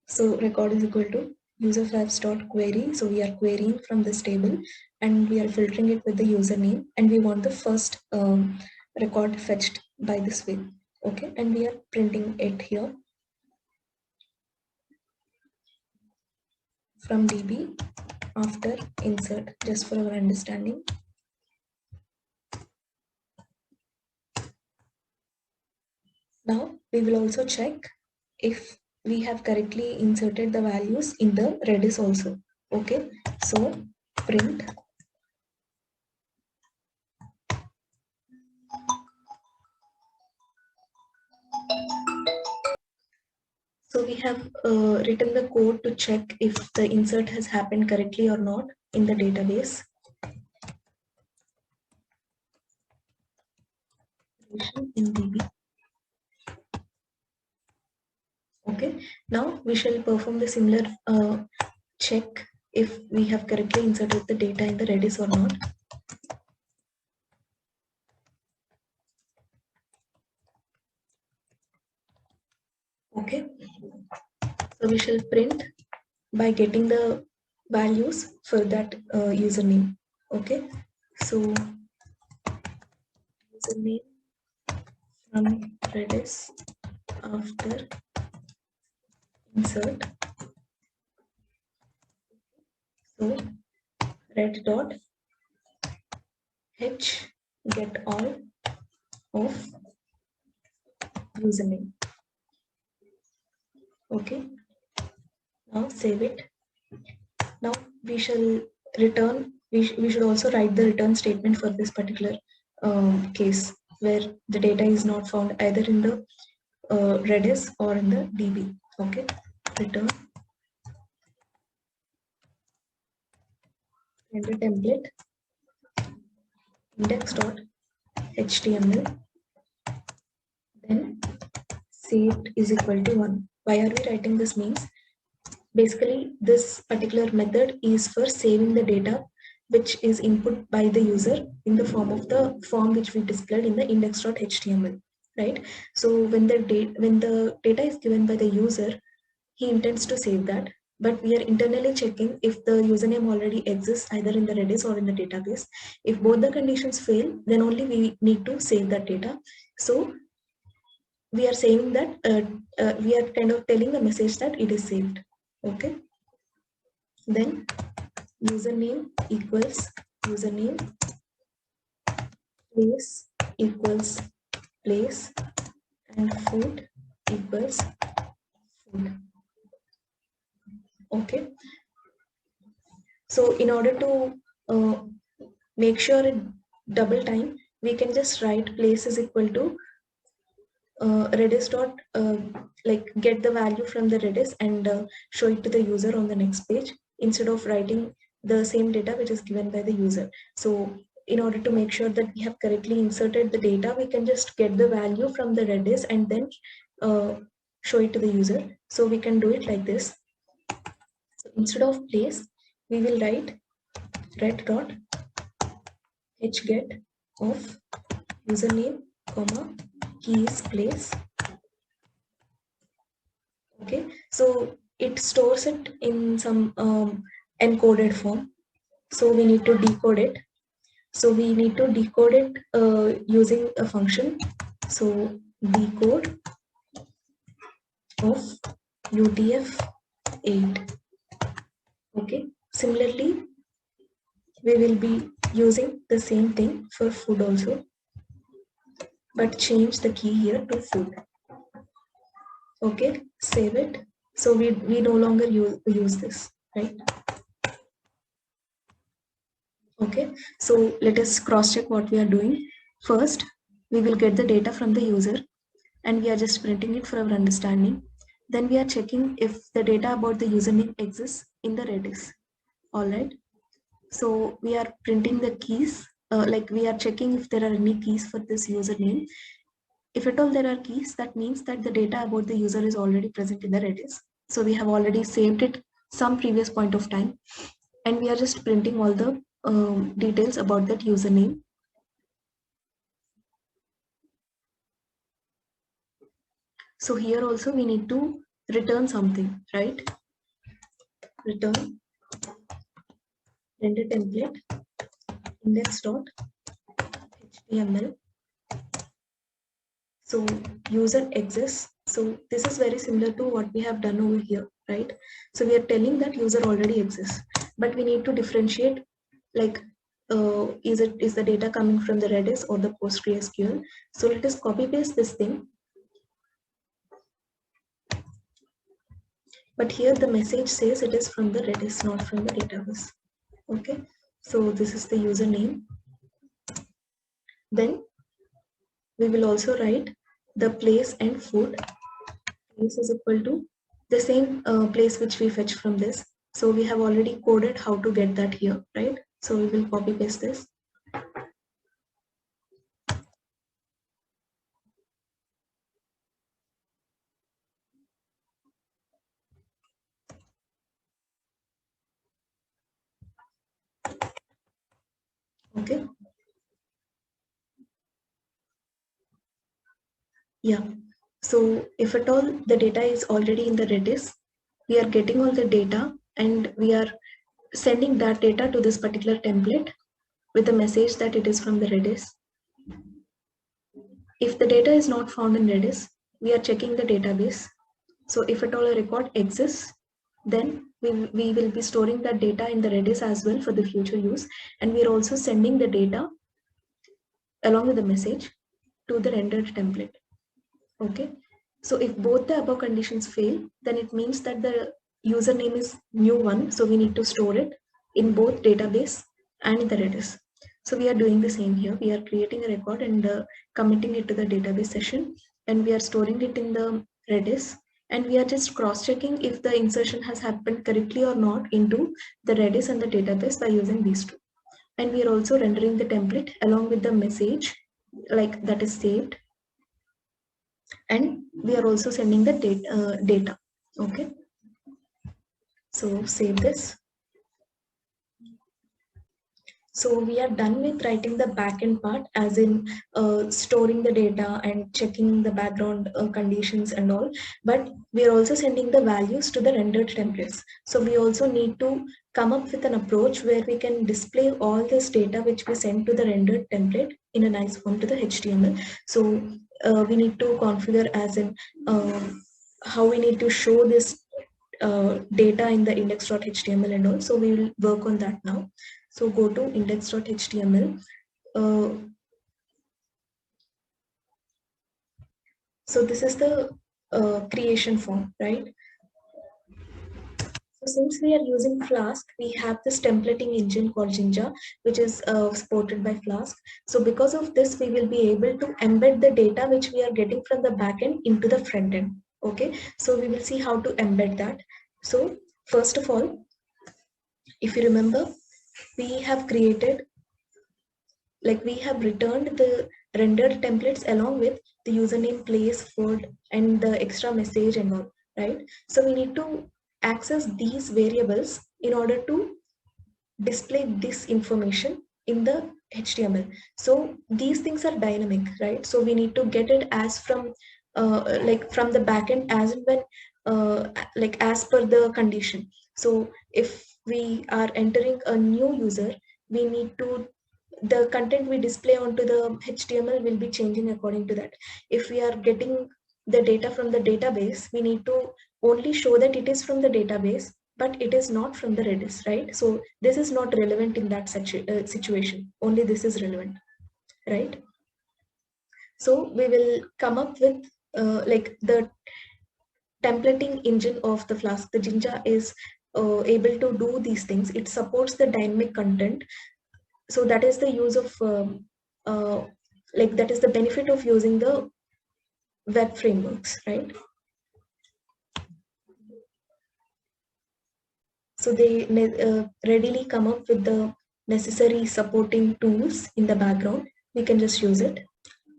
So record is equal to userflags.query. So we are querying from this table and we are filtering it with the username, and we want the first record fetched by this way. Okay, and we are printing it here from DB after insert, just for our understanding. Now we will also check if we have correctly inserted the values in the Redis also. Okay, so print so we have written the code to check if the insert has happened correctly or not in the database. In DB. Okay, now we shall perform the similar check if we have correctly inserted the data in the Redis or not. Okay, so we shall print by getting the values for that username. Okay, so username from Redis after insert. So red dot h get all of username. Okay, now save it. Now we shall return, we should also write the return statement for this particular case where the data is not found either in the Redis or in the DB. Okay, return render template index.html, then saved is equal to 1. Why are we writing this means? Basically, this particular method is for saving the data which is input by the user in the form of the form which we displayed in the index.html, right? So when the data is given by the user, he intends to save that, but we are internally checking if the username already exists either in the Redis or in the database. If both the conditions fail, then only we need to save that data. So we are saying that we are kind of telling the message that it is saved. Okay, then username equals username, place equals place, and food equals food. Okay, so in order to make sure it double time, we can just write place is equal to Redis dot like get the value from the Redis and show it to the user on the next page instead of writing the same data which is given by the user. So in order to make sure that we have correctly inserted the data, we can just get the value from the Redis and then show it to the user. So we can do it like this. So instead of place, we will write red dot hget of username comma key is place. Okay, so it stores it in some encoded form, so we need to decode it. So we need to decode it using a function. So decode of UTF-8. Okay, similarly we will be using the same thing for food also, but change the key here to food. Okay, save it. So we no longer use this, right? Okay, so let us cross check what we are doing. First, we will get the data from the user and we are just printing it for our understanding. Then we are checking if the data about the username exists in the Redis. All right. So we are printing the keys, like we are checking if there are any keys for this username. If at all there are keys, that means that the data about the user is already present in the Redis. So we have already saved it some previous point of time, and we are just printing all the details about that username. So here also we need to return something, right? Return render template index.html. So user exists. So this is very similar to what we have done over here, right? So we are telling that user already exists, but we need to differentiate, like is the data coming from the Redis or the PostgreSQL? So let us copy paste this thing. But here the message says it is from the Redis, not from the database. Okay, so this is the username. Then we will also write the place and food. Place is equal to the same place which we fetch from this. So we have already coded how to get that here, right? So we will copy paste this. Okay. Yeah. So if at all the data is already in the Redis, we are getting all the data and we are sending that data to this particular template with a message that it is from the Redis. If the data is not found in Redis, we are checking the database. So if at all a record exists, Then we will be storing that data in the Redis as well for the future use. And we are also sending the data along with the message to the rendered template. Okay. So if both the above conditions fail, then it means that the username is new one. So we need to store it in both database and in the Redis. So we are doing the same here. We are creating a record and committing it to the database session, and we are storing it in the Redis, and we are just cross-checking if the insertion has happened correctly or not into the Redis and the database by using these two. And we are also rendering the template along with the message like that is saved, and we are also sending the data. Okay, so save this. So we are done with writing the backend part, as in storing the data and checking the background conditions and all. But we are also sending the values to the rendered templates. So we also need to come up with an approach where we can display all this data which we send to the rendered template in a nice form to the HTML. So we need to configure as in how we need to show this data in the index.html and all. So we will work on that now. So go to index.html. So this is the creation form, right? So since we are using Flask, we have this templating engine called Jinja, which is supported by Flask. So because of this, we will be able to embed the data which we are getting from the backend into the front end. Okay, so we will see how to embed that. So first of all, if you remember, we have created, like we have returned the rendered templates along with the username, place, fold, and the extra message and all, right? So we need to access these variables in order to display this information in the HTML. So these things are dynamic, right? So we need to get it as from like from the backend as and when like as per the condition. So if we are entering a new user, we need to, the content we display onto the HTML will be changing according to that. If we are getting the data from the database, we need to only show that it is from the database, but it is not from the Redis, right? So this is not relevant in that situation. Only this is relevant, right? So we will come up with like the templating engine of the Flask. The Jinja is able to do these things. It supports the dynamic content. So that is the use of uh, like that is the benefit of using the web frameworks, right? So they readily come up with the necessary supporting tools in the background. We can just use it.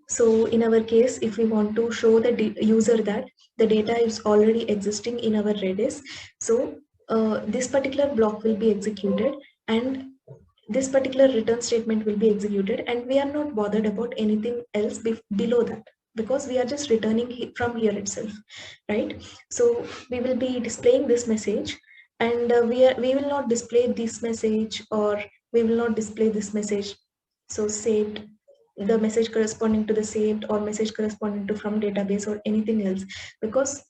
So in our case, if we want to show the user that the data is already existing in our Redis, so this particular block will be executed, and this particular return statement will be executed, and we are not bothered about anything else below that, because we are just returning from here itself, right? So we will be displaying this message, and we will not display this message, or we will not display this message. So saved, the message corresponding to the saved, or message corresponding to from database, or anything else, because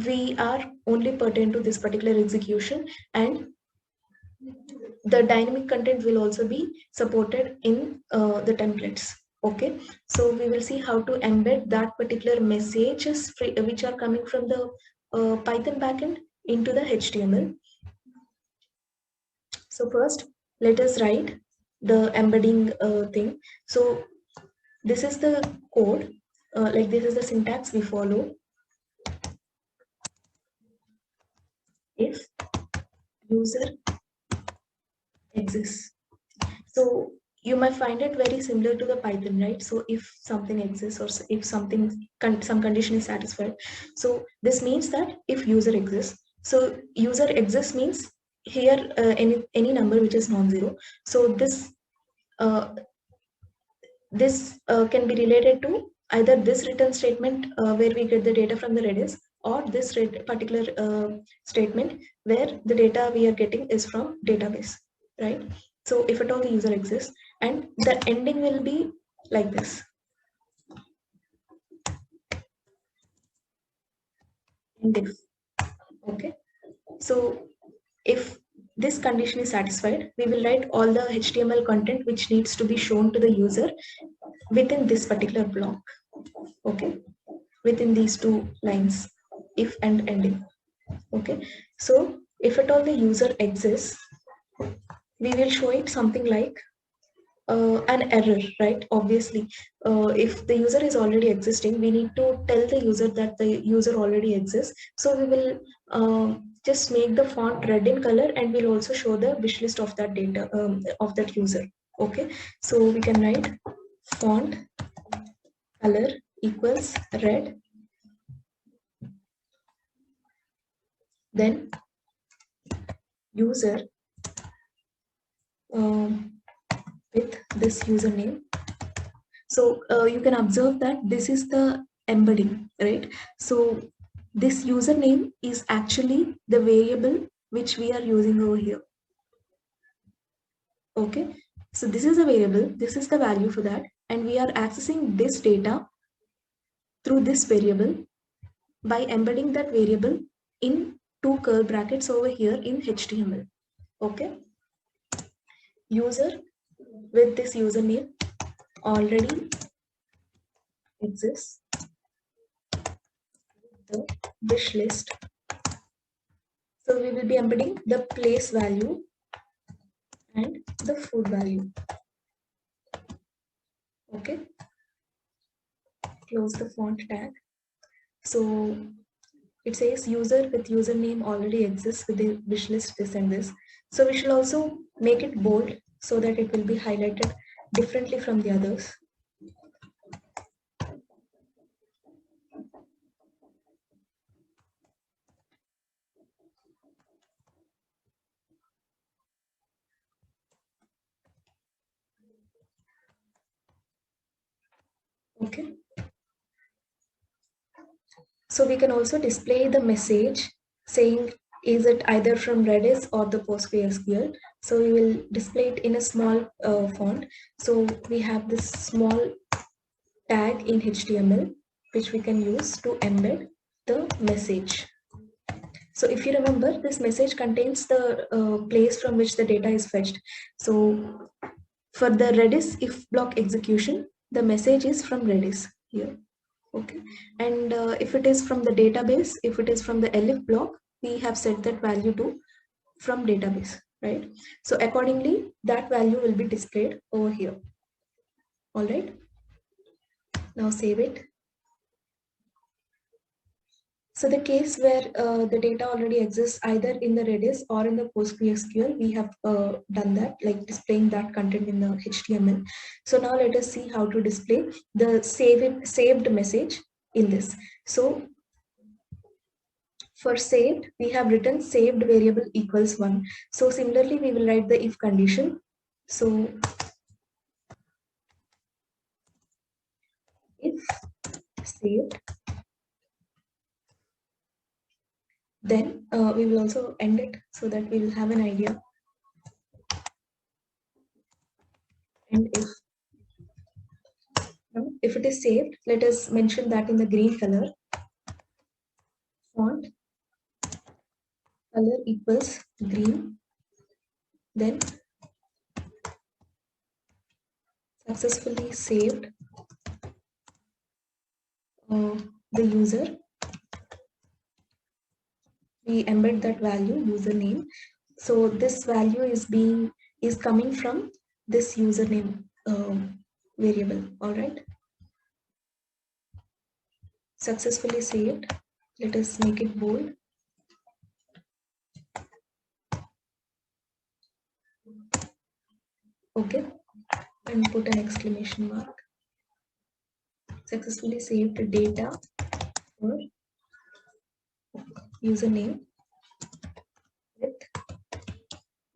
we are only pertain to this particular execution, and the dynamic content will also be supported in the templates. Okay, so we will see how to embed that particular messages which are coming from the Python backend into the HTML. So first, let us write the embedding thing. So this is the code, like this is the syntax we follow. If user exists. So you might find it very similar to the Python, right? So if something exists, or if something some condition is satisfied, so this means that if user exists, so user exists means here any number which is non-zero. So uh, this can be related to either this return statement where we get the data from the Redis, or this particular statement where the data we are getting is from database, right? So if at all the user exists, and the ending will be like this. If, okay. So if this condition is satisfied, we will write all the HTML content which needs to be shown to the user within this particular block. Okay, within these two lines, if and ending. Okay, so if at all the user exists, we will show it something like an error, right? Obviously, if the user is already existing, we need to tell the user that the user already exists. So we will just make the font red in color, and we'll also show the wish list of that data of that user. Okay, so we can write font color equals red, then user um, with this username. So you can observe that this is the embedding, right? So this username is actually the variable which we are using over here. Okay, so this is a variable, this is the value for that, and we are accessing this data through this variable by embedding that variable in two curly brackets over here in HTML. Okay, user with this username already exists, the wish list. So we will be embedding the place value and the food value. Okay, close the font tag. So it says user with username already exists with the wish list this and this. So we should also make it bold so that it will be highlighted differently from the others. Okay. So we can also display the message saying is it either from Redis or the PostgreSQL. So we will display it in a small font. So we have this small tag in HTML which we can use to embed the message. So if you remember, this message contains the place from which the data is fetched. So for the Redis if block execution, the message is from Redis here. Okay, and if it is from the database, if it is from the elif block, we have set that value to from database, right? So accordingly, that value will be displayed over here. All right, now save it. So the case where the data already exists either in the Redis or in the PostgreSQL, we have done that, like displaying that content in the HTML. So now let us see how to display the saved message in this. So for saved, we have written saved variable equals 1. So similarly, we will write the if condition. So if saved, then we will also end it so that we will have an idea. And if it is saved, let us mention that in the green color. Font color equals green. Then successfully saved the user. We embed that value username. So this value is coming from this username variable. All right. Successfully saved. Let us make it bold. Okay, and put an exclamation mark. Successfully saved data for username with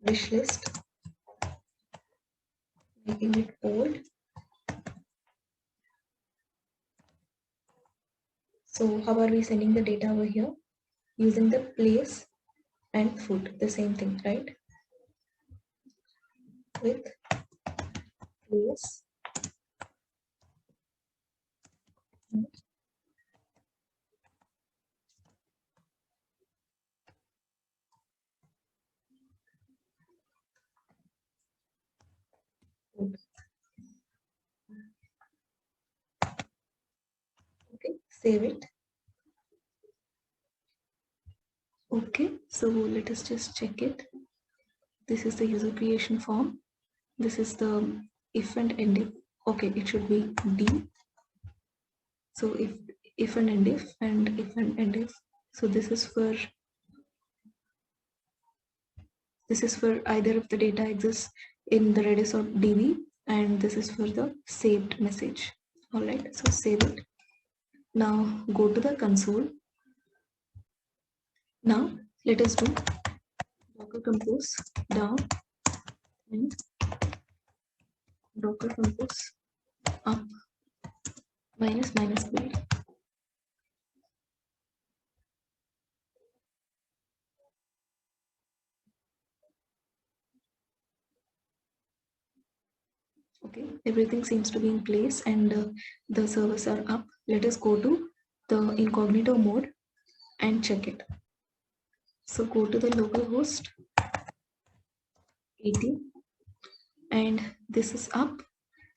wish list, making it bold. So how are we sending the data over here? Using the place and food, the same thing, right? With place and save it. Okay, so let us just check it. This is the user creation form. This is the if and end if. Okay, it should be D. So if and end if and if and end if. So this is for either if the data exists in the Redis or DB, and this is for the saved message. All right, so save it. Now go to the console. Now let us do docker compose down and docker compose up minus build. Okay, everything seems to be in place and the servers are up. Let us go to the incognito mode and check it. So go to the localhost 80 and this is up.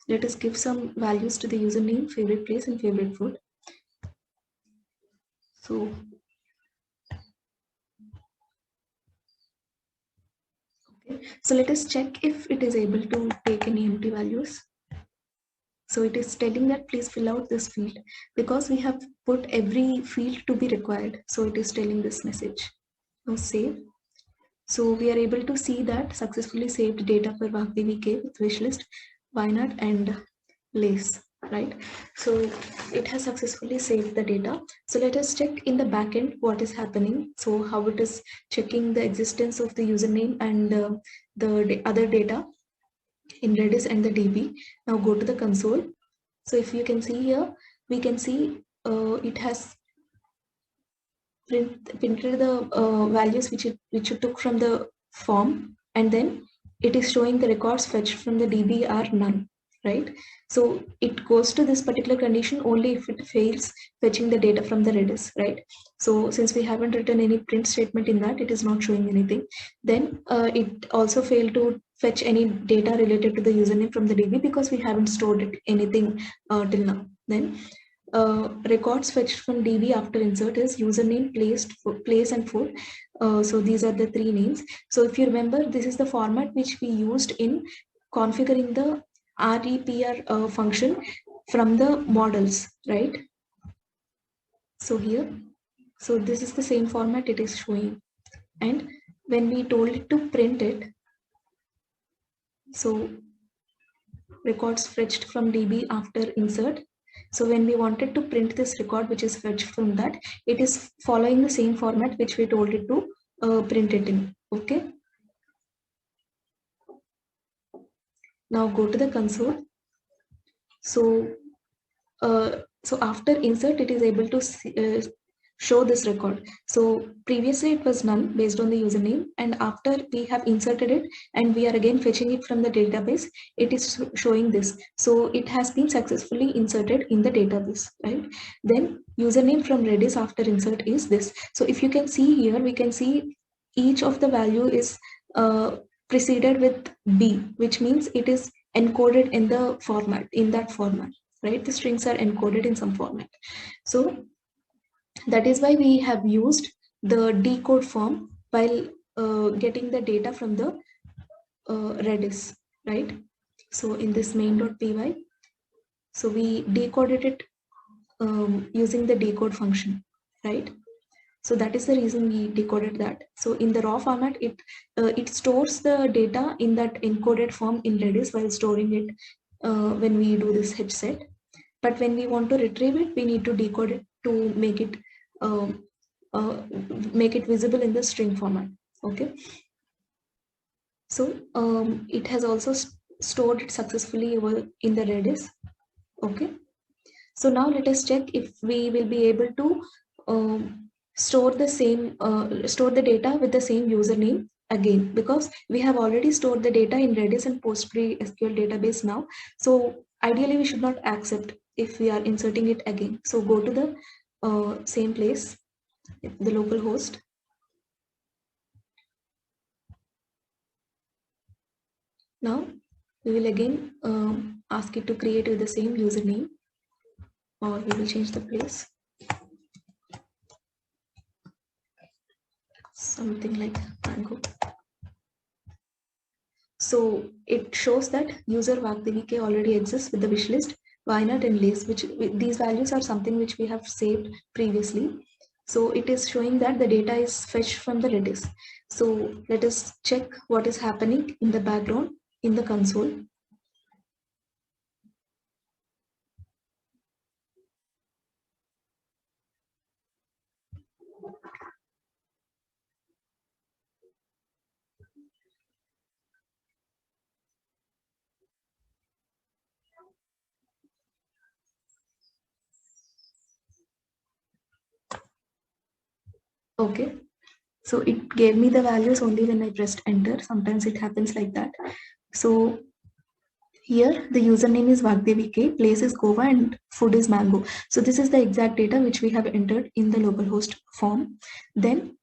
Let us give some values to the username, favorite place and favorite food. So okay, so let us check if it is able to take any empty values. So it is telling that please fill out this field because we have put every field to be required. So it is telling this message. Now save. So we are able to see that successfully saved data for VK with wishlist, Wynut and Lace, right? So it has successfully saved the data. So let us check in the backend what is happening. So how it is checking the existence of the username and the other data in Redis and the DB. Now go to the console. So if you can see here, we can see it has printed the values which it took from the form, and then it is showing the records fetched from the DB are none, right? So it goes to this particular condition only if it fails fetching the data from the Redis, right? So since we haven't written any print statement in that, it is not showing anything. Then it also failed to fetch any data related to the username from the DB because we haven't stored it anything till now. Then records fetched from DB after insert is username, place and food. So these are the three names. So if you remember, this is the format which we used in configuring the REPR function from the models, right? So here, so this is the same format it is showing. And when we told it to print it, so records fetched from DB after insert. So when we wanted to print this record which is fetched from that, it is following the same format which we told it to print it in. Okay. Now go to the console. So after insert, it is able to show this record. So previously it was none based on the username, and after we have inserted it and we are again fetching it from the database, it is showing this. So it has been successfully inserted in the database, right? Then username from Redis after insert is this. So if you can see here, we can see each of the value is preceded with B, which means it is encoded in the format, in that format, right? The strings are encoded in some format. So that is why we have used the decode form while getting the data from the Redis, right? So in this main.py, so we decoded it using the decode function, right? So that is the reason we decoded that. So in the raw format, it stores the data in that encoded form in Redis while storing it when we do this hedge set. But when we want to retrieve it, we need to decode it to make it visible in the string format. Okay. So it has also stored it successfully over in the Redis. Okay. So now let us check if we will be able to store the data with the same username again, because we have already stored the data in Redis and PostgreSQL database now. So ideally we should not accept if we are inserting it again. So go to the same place, the local host. Now we will again ask it to create with the same username, or we will change the place. something like mango. So it shows that user VK already exists with the wish list, why not and list, which these values are something which we have saved previously. So it is showing that the data is fetched from the Redis. So let us check what is happening in the background in the console. Okay, so it gave me the values only when I pressed enter. Sometimes it happens like that. So here the username is VK, place is Goa and food is mango. So this is the exact data which we have entered in the localhost form. Then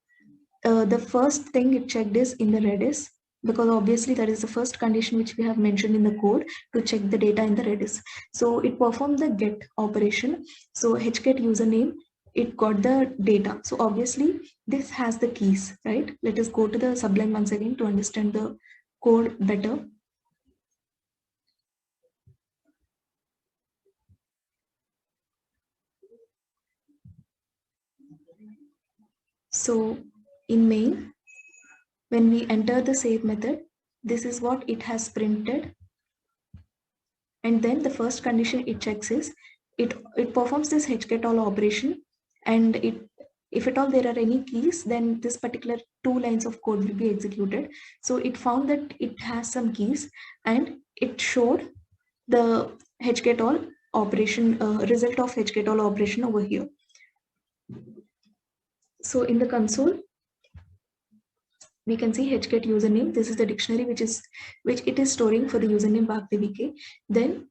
the first thing it checked is in the Redis, because obviously that is the first condition which we have mentioned in the code to check the data in the Redis. So it performed the get operation. So hget username, it got the data. So obviously this has the keys, right? Let us go to the Sublime once again to understand the code better. So in main, when we enter the save method, this is what it has printed. And then the first condition it checks is it performs this hget all operation, and if at all there are any keys, then this particular 2 lines of code will be executed. So it found that it has some keys, and it showed the hget all operation result of hget all operation over here. So in the console we can see hget username. This is the dictionary which it is storing for the username VK. Then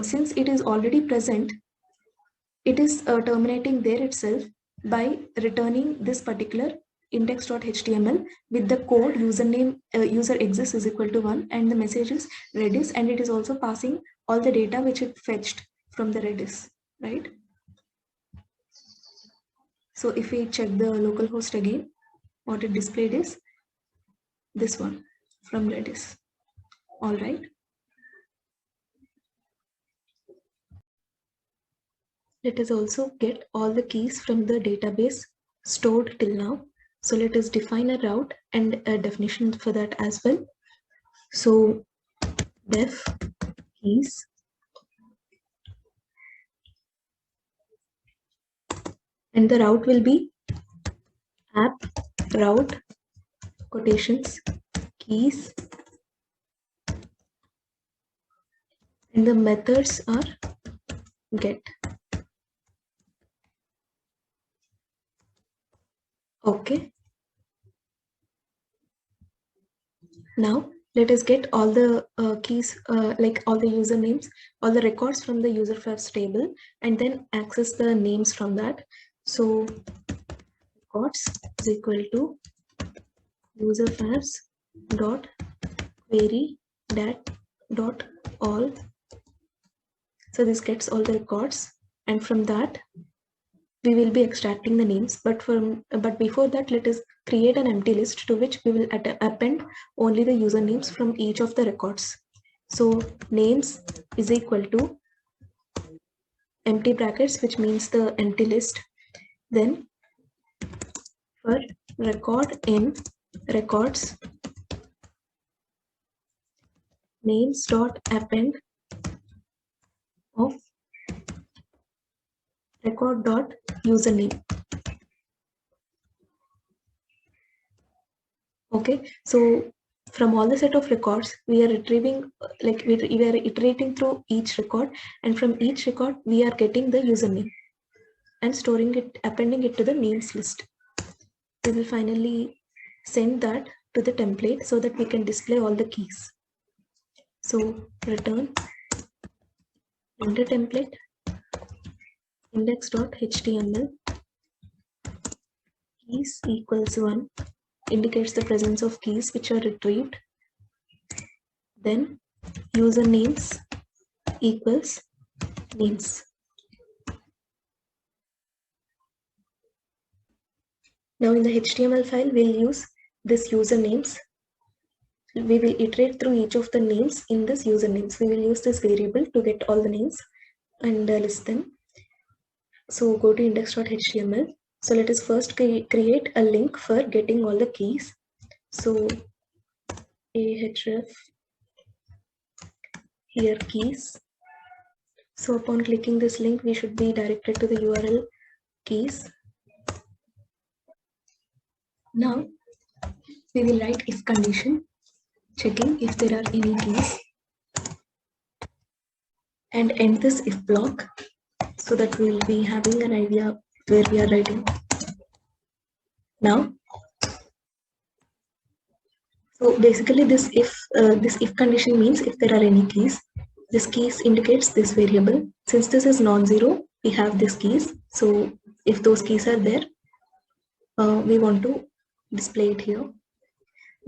since it is already present, it is terminating there itself by returning this particular index.html with the code username user exists is equal to 1, and the message is Redis, and it is also passing all the data which it fetched from the Redis, right? So if we check the localhost again, what it displayed is this one from Redis. All right. Let us also get all the keys from the database stored till now. So let us define a route and a definition for that as well. So def keys, and the route will be app route quotations keys, and the methods are get. Okay. Now let us get all the keys, like all the usernames, all the records from the user files table, and then access the names from that. So records is equal to user files dot query dat dot all. So this gets all the records, and from that we will be extracting the names. But before that, let us create an empty list to which we will append only the usernames from each of the records. So names is equal to empty brackets, which means the empty list. Then for record in records, names dot append of record dot username. Okay, so from all the set of records, we are retrieving, like we are iterating through each record, and from each record we are getting the username and storing it, appending it to the names list. We will finally send that to the template so that we can display all the keys. So return render template index.html keys equals 1 indicates the presence of keys which are retrieved. Then usernames equals names. Now in the HTML file, we'll use this usernames. We will iterate through each of the names in this usernames. We will use this variable to get all the names and list them. So go to index.html. So let us first create a link for getting all the keys. So ahref here keys. So upon clicking this link, we should be directed to the URL keys. Now we will write if condition, checking if there are any keys, and end this if block so that we will be having an idea where we are writing. Now, so basically this if condition means if there are any keys. This keys indicates this variable. Since this is non-zero, we have these keys. So if those keys are there, we want to display it here.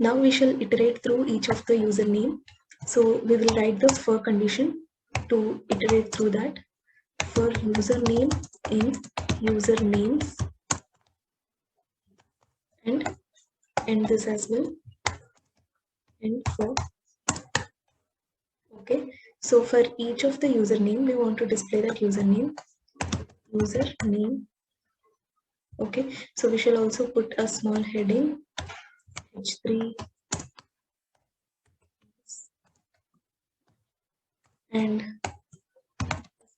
Now we shall iterate through each of the username. So we will write the for condition to iterate through that. For username in usernames, and end this as well. And for okay. So for each of the username, we want to display that username. Okay. So we shall also put a small heading h3 and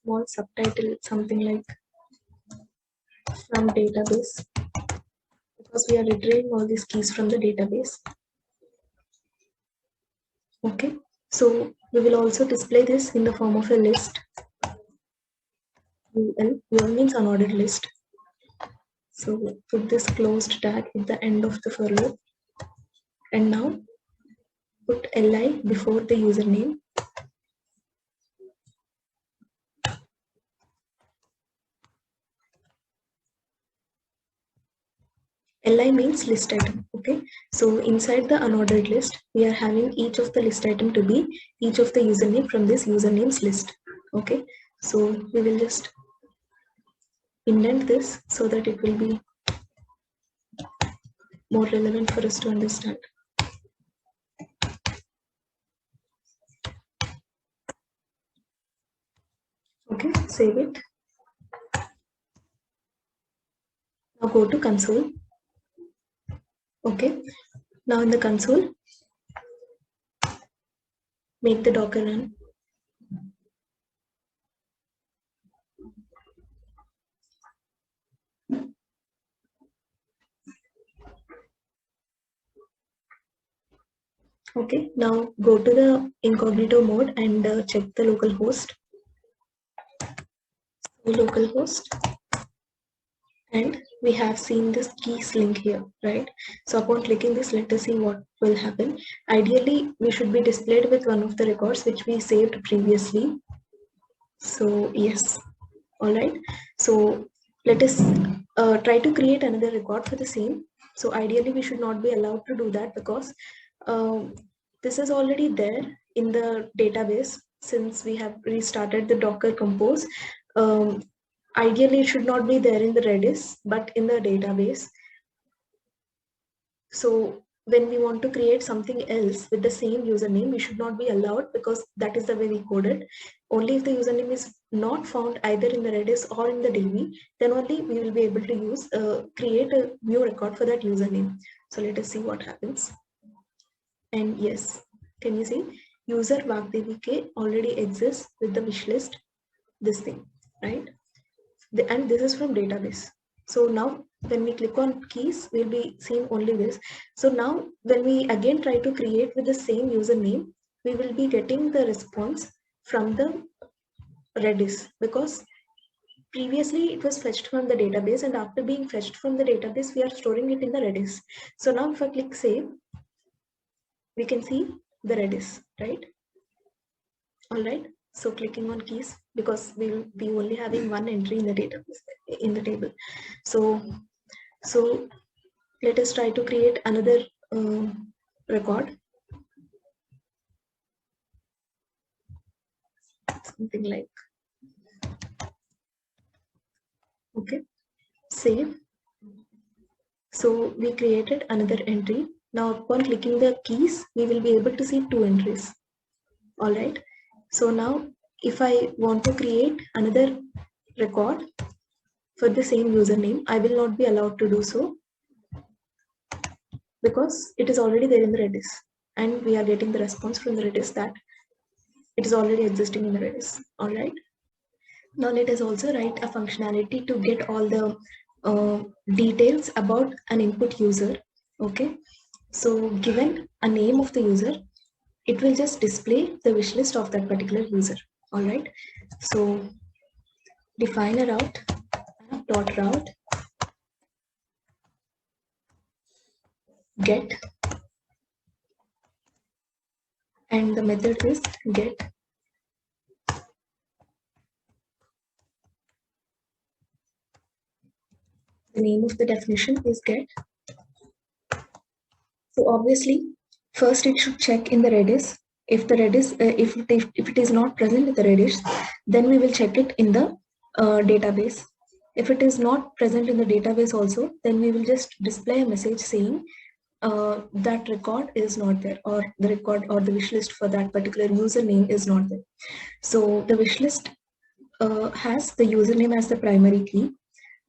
small subtitle, something like from database, because we are retrieving all these keys from the database. Okay, so we will also display this in the form of a list. UL means unordered list. So put this closed tag at the end of the for loop, and now put li before the username. Li means list item. Okay, so inside the unordered list, we are having each of the list item to be each of the username from this usernames list. Okay, so we will just indent this so that it will be more relevant for us to understand. Okay, save it. Now go to console. Okay, now in the console, make the Docker run. Okay, now go to the incognito mode and check the local host. Localhost, and we have seen this keys link here, right? So upon clicking this, let us see what will happen. Ideally, we should be displayed with one of the records which we saved previously. So yes, all right. So let us try to create another record for the same. So ideally, we should not be allowed to do that because this is already there in the database since we have restarted the Docker Compose. Ideally, it should not be there in the Redis, but in the database. So when we want to create something else with the same username, we should not be allowed because that is the way we coded. Only if the username is not found either in the Redis or in the DB, then only we will be able to use create a new record for that username. So let us see what happens. And yes, can you see user VagDBK already exists with the wish list, this thing, right? And this is from database. So now when we click on keys, we'll be seeing only this. So now when we again try to create with the same username, we will be getting the response from the Redis because previously it was fetched from the database, and after being fetched from the database, we are storing it in the Redis. So now if I click save, we can see the Redis, right? All right. So clicking on keys because we will be only having one entry in the database in the table. So let us try to create another record. Something like, okay, save. So we created another entry. Now upon clicking the keys, we will be able to see 2 entries. All right. So now if I want to create another record for the same username, I will not be allowed to do so because it is already there in the Redis, and we are getting the response from the Redis that it is already existing in the Redis. All right. Now let us also write a functionality to get all the details about an input user. Okay. So given a name of the user, it will just display the wish list of that particular user. All right. So define a route, dot route, get, and the method is get. The name of the definition is get. So obviously, first it should check in the Redis. If the Redis, if it is not present in the Redis, then we will check it in the database. If it is not present in the database also, then we will just display a message saying that record is not there, or the record or the wish list for that particular username is not there. So the wish list has the username as the primary key.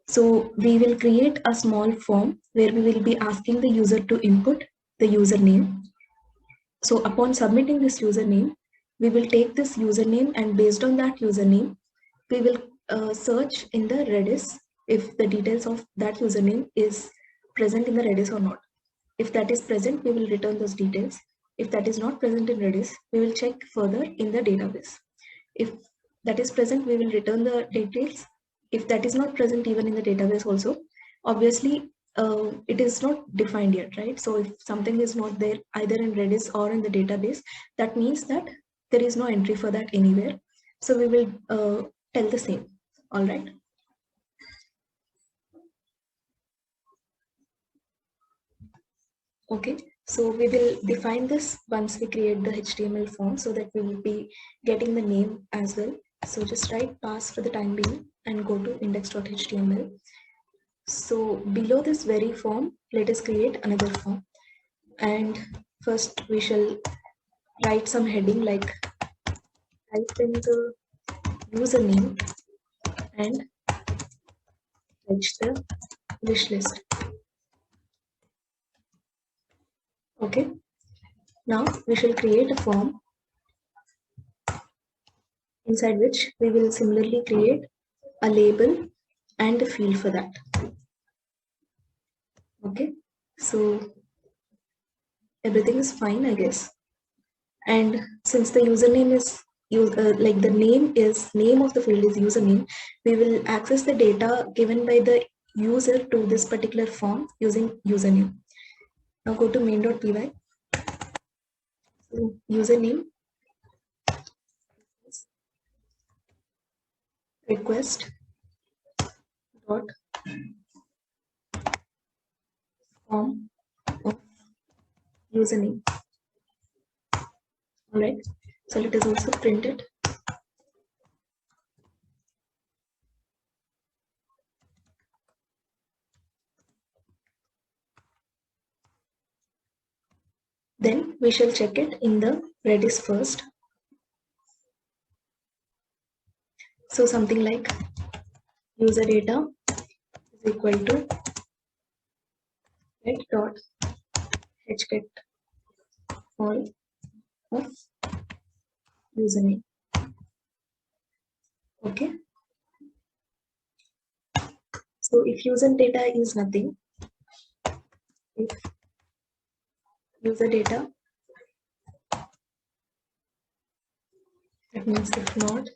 So we will create a small form where we will be asking the user to input the username. So upon submitting this username, we will take this username, and based on that username, we will search in the Redis if the details of that username is present in the Redis or not. If that is present, we will return those details. If that is not present in Redis, we will check further in the database. If that is present, we will return the details. If that is not present even in the database also, obviously it is not defined yet, right? So if something is not there either in Redis or in the database, that means that there is no entry for that anywhere. So we will tell the same. All right. Okay, so we will define this once we create the HTML form, so that we will be getting the name as well. So just write pass for the time being and go to index.html. So below this very form, let us create another form. And first we shall write some heading like type in the username and fetch the wish list. Okay, now we shall create a form inside which we will similarly create a label and a field for that. Okay, so everything is fine, I guess. And since the username is like the name of the field is username, we will access the data given by the user to this particular form using username. Now go to main.py. So username is request dot form of username. All right. So let us also print it. Then we shall check it in the Redis first. So something like user data is equal to get dot hget all of username. Okay. So if user data is nothing, if user data, that means if not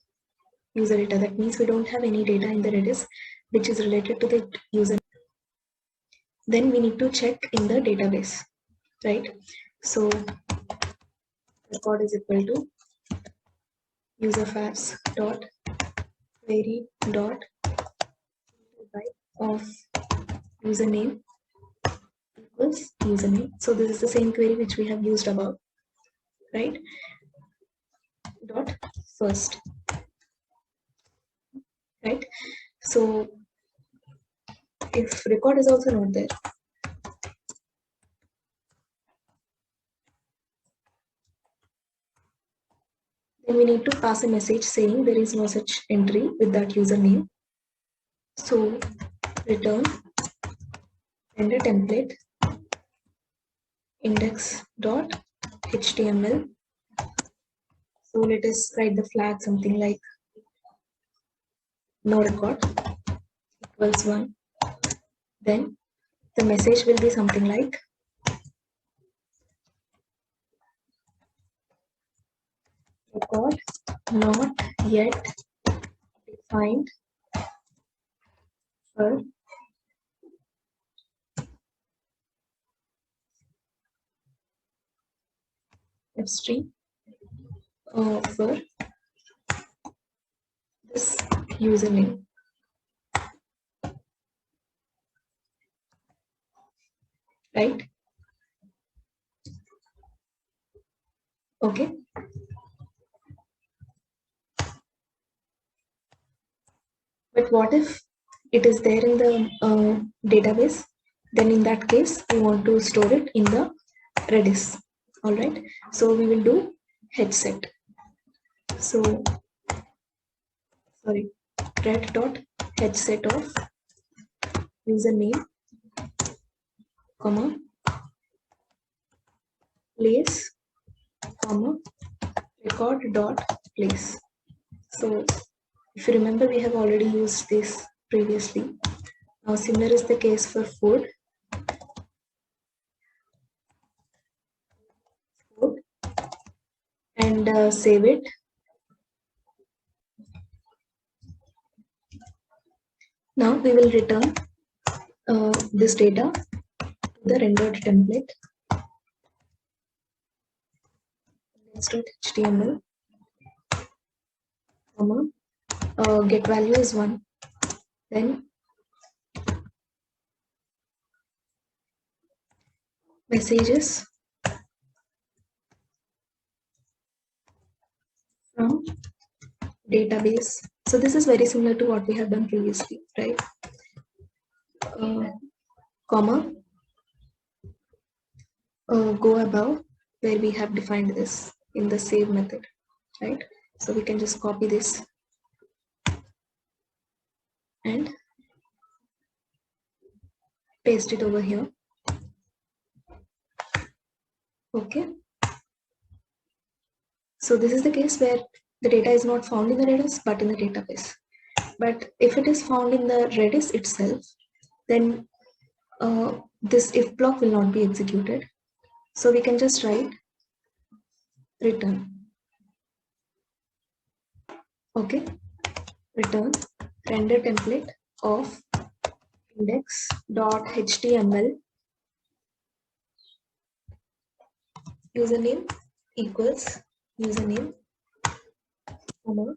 user data, that means we don't have any data in the Redis which is related to the user. Then we need to check in the database, right? So record is equal to userfafs dot query dot of username equals username. So this is the same query which we have used above, right? Dot first, right? So if record is also not there, Then we need to pass a message saying there is no such entry with that username. So return render template index.html. So let us write the flag something like no record equals 1. Then the message will be something like record not yet defined for upstream for this username. Right? Okay. But what if it is there in the database? Then in that case, we want to store it in the Redis. All right. So we will do headset. So sorry, red.headset of username, comma, place, comma, record.place. So if you remember, we have already used this previously. Now similar is the case for food. And save it. Now we will return this data to the rendered template. Next.html, comma, get value is 1. Then messages from database. So this is very similar to what we have done previously, right? Comma, go above where we have defined this in the save method, right? So we can just copy this and paste it over here. Okay. So this is the case where the data is not found in the Redis but in the database. But if it is found in the Redis itself, then this if block will not be executed. So we can just write return. Okay, return render template of index.html username equals username, comma,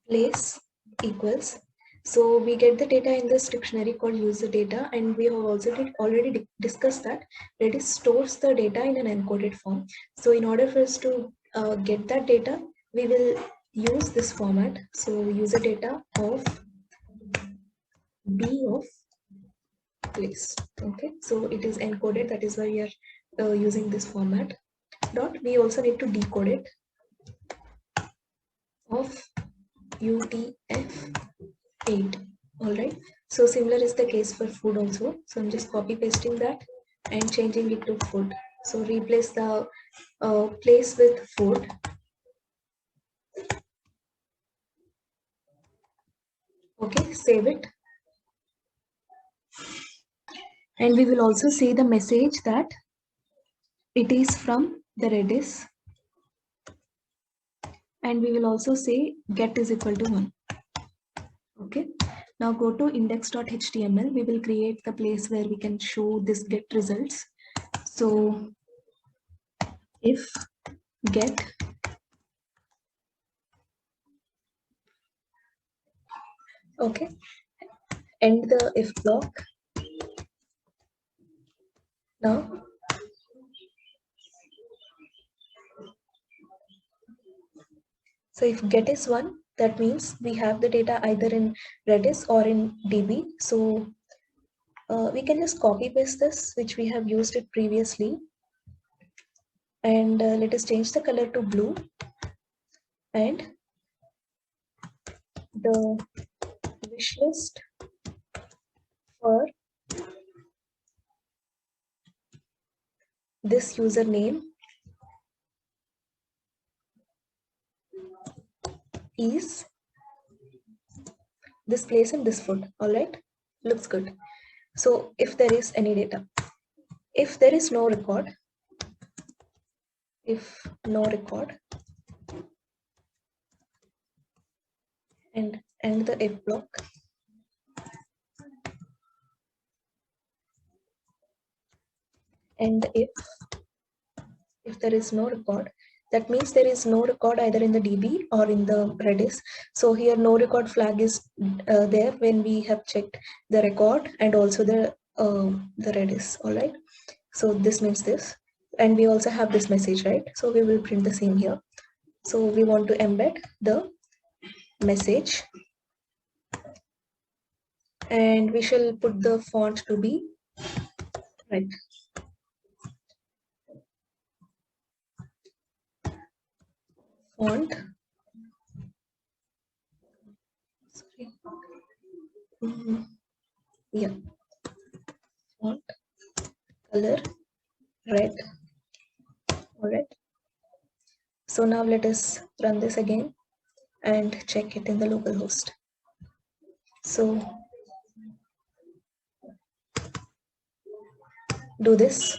place equals. So we get the data in this dictionary called user data, and we have also already discussed that Redis stores the data in an encoded form. So in order for us to get that data, we will use this format. So user data of b of place. Okay, so it is encoded. That is why we are using this format. Dot. We also need to decode it of UTF-8. All right. So similar is the case for food also. So I'm just copy pasting that and changing it to food. So replace the place with food. Okay, save it. And we will also see the message that it is from the Redis. And we will also say get is equal to 1. Okay. Now go to index.html. We will create the place where we can show this get results. So if get okay, end the if block. Now so if get is 1, that means we have the data either in Redis or in DB. So we can just copy paste this, which we have used it previously, and let us change the color to blue. and the wish list for this username is this place and this food. All right, looks good. So if there is any data, if there is no record, if no record, and end the if block, and if there is no record, that means there is no record either in the DB or in the Redis. So here no record flag is there when we have checked the record and also the Redis. All right. So this means this, and we also have this message, right? So we will print the same here. So we want to embed the message, and we shall put the font to be right. Font. Sorry. Yeah. Font color red. All right. So now let us run this again and check it in the local host. So do this.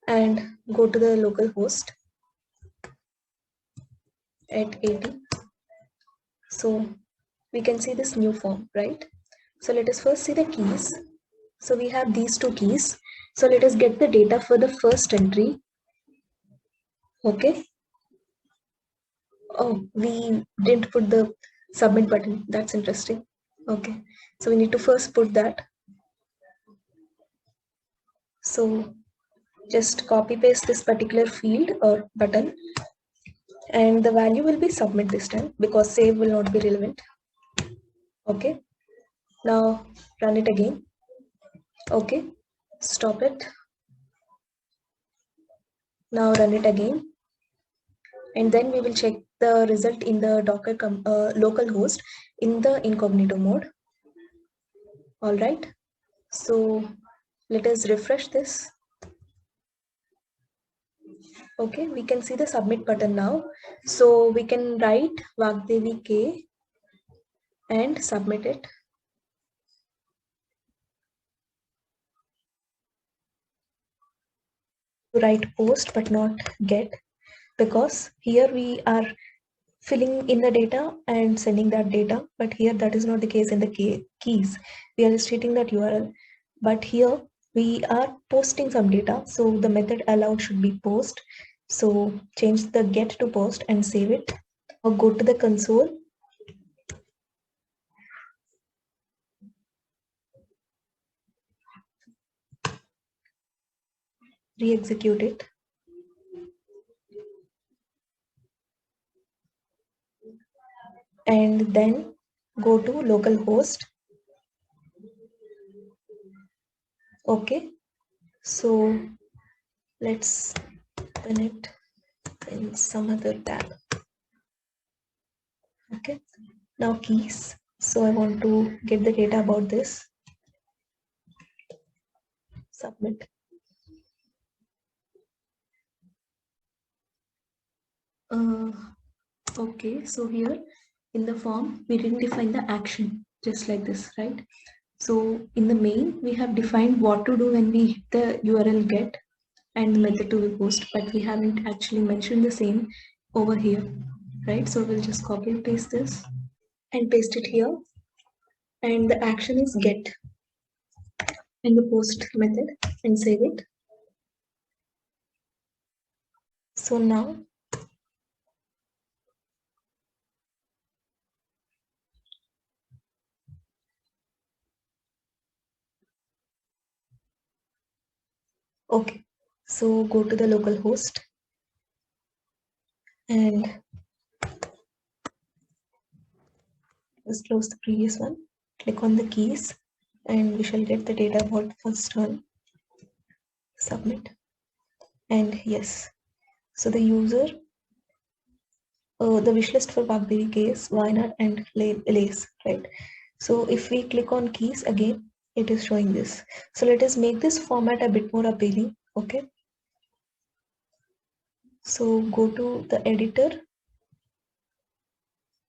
And go to the local host at 80. So we can see this new form, right? So let us first see the keys. So we have these two keys. So let us get the data for the first entry. Okay. Oh, we didn't put the submit button. That's interesting. Okay. So we need to first put that. So just copy paste this particular field or button, and the value will be submit this time because save will not be relevant. Okay. Now run it again. Okay. Stop it. Now run it again. And then we will check the result in the Docker local host in the incognito mode. All right. So let us refresh this. Okay, we can see the submit button now. So we can write Vagdevi K and submit it. Write post but not get, because here we are filling in the data and sending that data, but here that is not the case in the keys. We are stating that URL, but here we are posting some data, so the method allowed should be post. So change the get to post and save it, or go to the console, re-execute it, and then go to localhost. Okay, so let's open it in some other tab. Okay, now keys. So I want to get the data about this. Submit. Okay, so here in the form we didn't define the action, just like this, right? So in the main we have defined what to do when we hit the URL get and the method to be post, but we haven't actually mentioned the same over here, right? So we'll just copy and paste this and paste it here, and the action is get and the post method, and save it. So now okay, so go to the local host and just close the previous one, click on the keys, and we shall get the data about first one. Submit, and yes, so the user, the wishlist for Blackberry case, Wynot and Lace, right? So if we click on keys again, it is showing this. So let us make this format a bit more appealing. Okay, so go to the editor.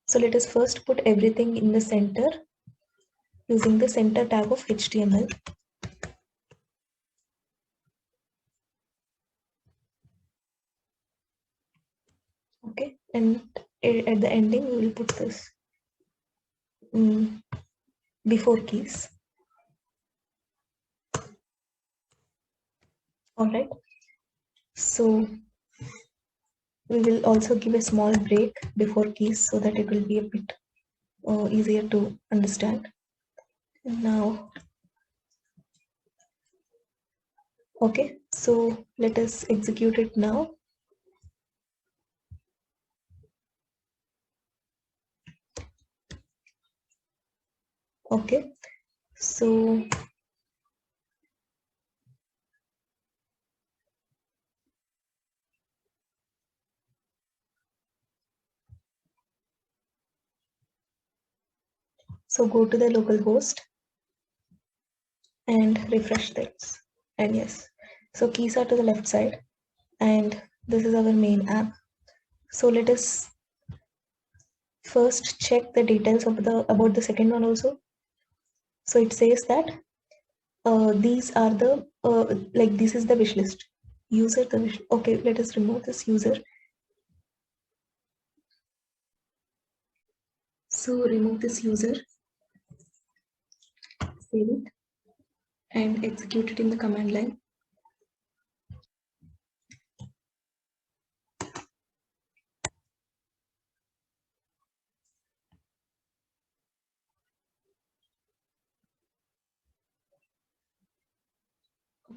So let us first put everything in the center using the center tag of HTML. Okay, and at the ending we will put this before keys. All right, so we will also give a small break before keys so that it will be a bit easier to understand. Now, okay, so let us execute it now. Okay, so go to the local host and refresh things. And yes, so keys are to the left side, and this is our main app. So let us first check the details of about the second one also. So it says that these are the like this is the wish list. User the wish. Okay, let us remove this user. So remove this user, save it, and execute it in the command line.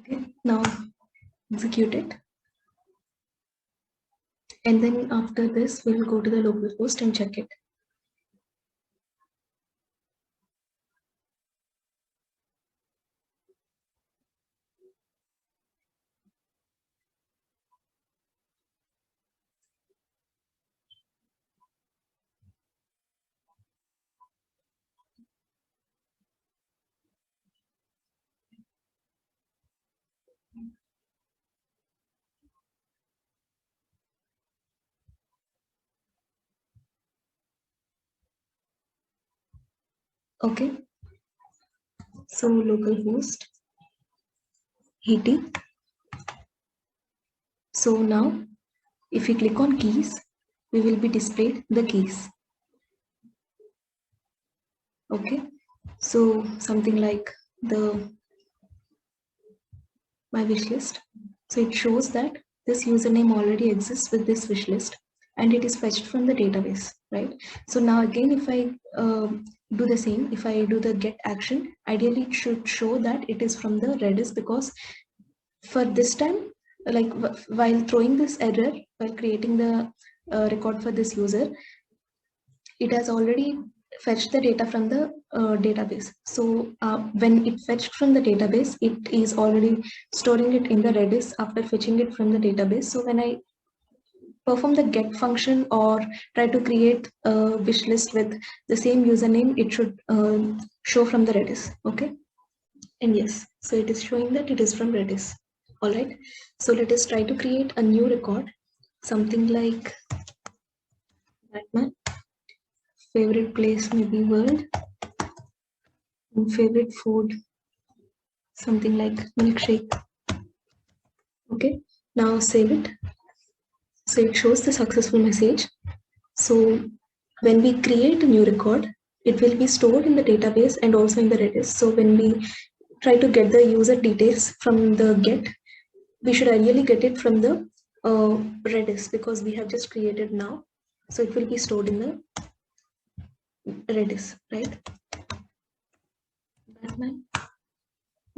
Okay, now execute it. And then after this, we will go to the local host and check it. Okay, so localhost 80. So now if we click on keys, we will be displayed the keys. Okay, so something like the my wish list. So it shows that this username already exists with this wish list and it is fetched from the database, right? So now again, if I do the same, if I do the get action, ideally it should show that it is from the Redis, because for this time, like while throwing this error, while creating the record for this user, it has already fetched the data from the database. So when it fetched from the database, it is already storing it in the Redis after fetching it from the database. So when I perform the get function or try to create a wish list with the same username, it should show from the Redis. Okay, and yes, so it is showing that it is from Redis. All right, so let us try to create a new record, something like Batman. Favorite place maybe world, and favorite food something like milkshake. Okay, now save it. So it shows the successful message. So when we create a new record, it will be stored in the database and also in the Redis. So when we try to get the user details from the get, we should ideally get it from the Redis, because we have just created now. So it will be stored in the Redis, right? Batman.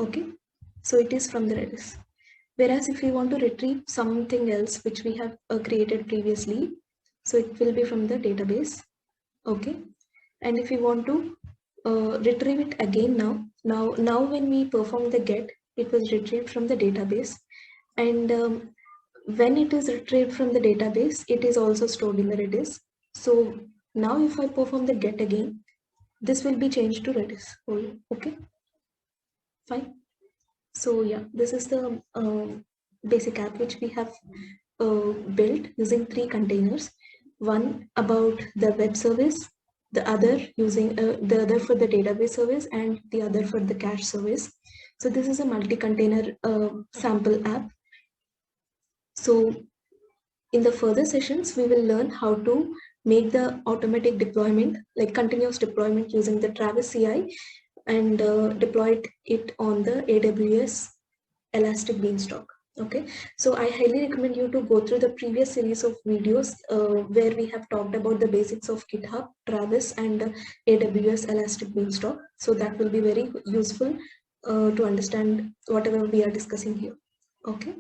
Okay, so it is from the Redis. Whereas if we want to retrieve something else which we have created previously, so it will be from the database. Okay, and if we want to retrieve it again now. Now when we perform the get, it was retrieved from the database, and when it is retrieved from the database, it is also stored in the Redis. So now if I perform the get again, this will be changed to Redis. Okay, fine. So yeah, this is the basic app which we have built using 3 containers. One about the web service, the other using the other for the database service, and the other for the cache service. So this is a multi-container sample app. So in the further sessions, we will learn how to make the automatic deployment, like continuous deployment using the Travis CI, and deploy it on the AWS Elastic Beanstalk. Okay, so I highly recommend you to go through the previous series of videos where we have talked about the basics of GitHub, Travis, and AWS Elastic Beanstalk. So that will be very useful to understand whatever we are discussing here. Okay.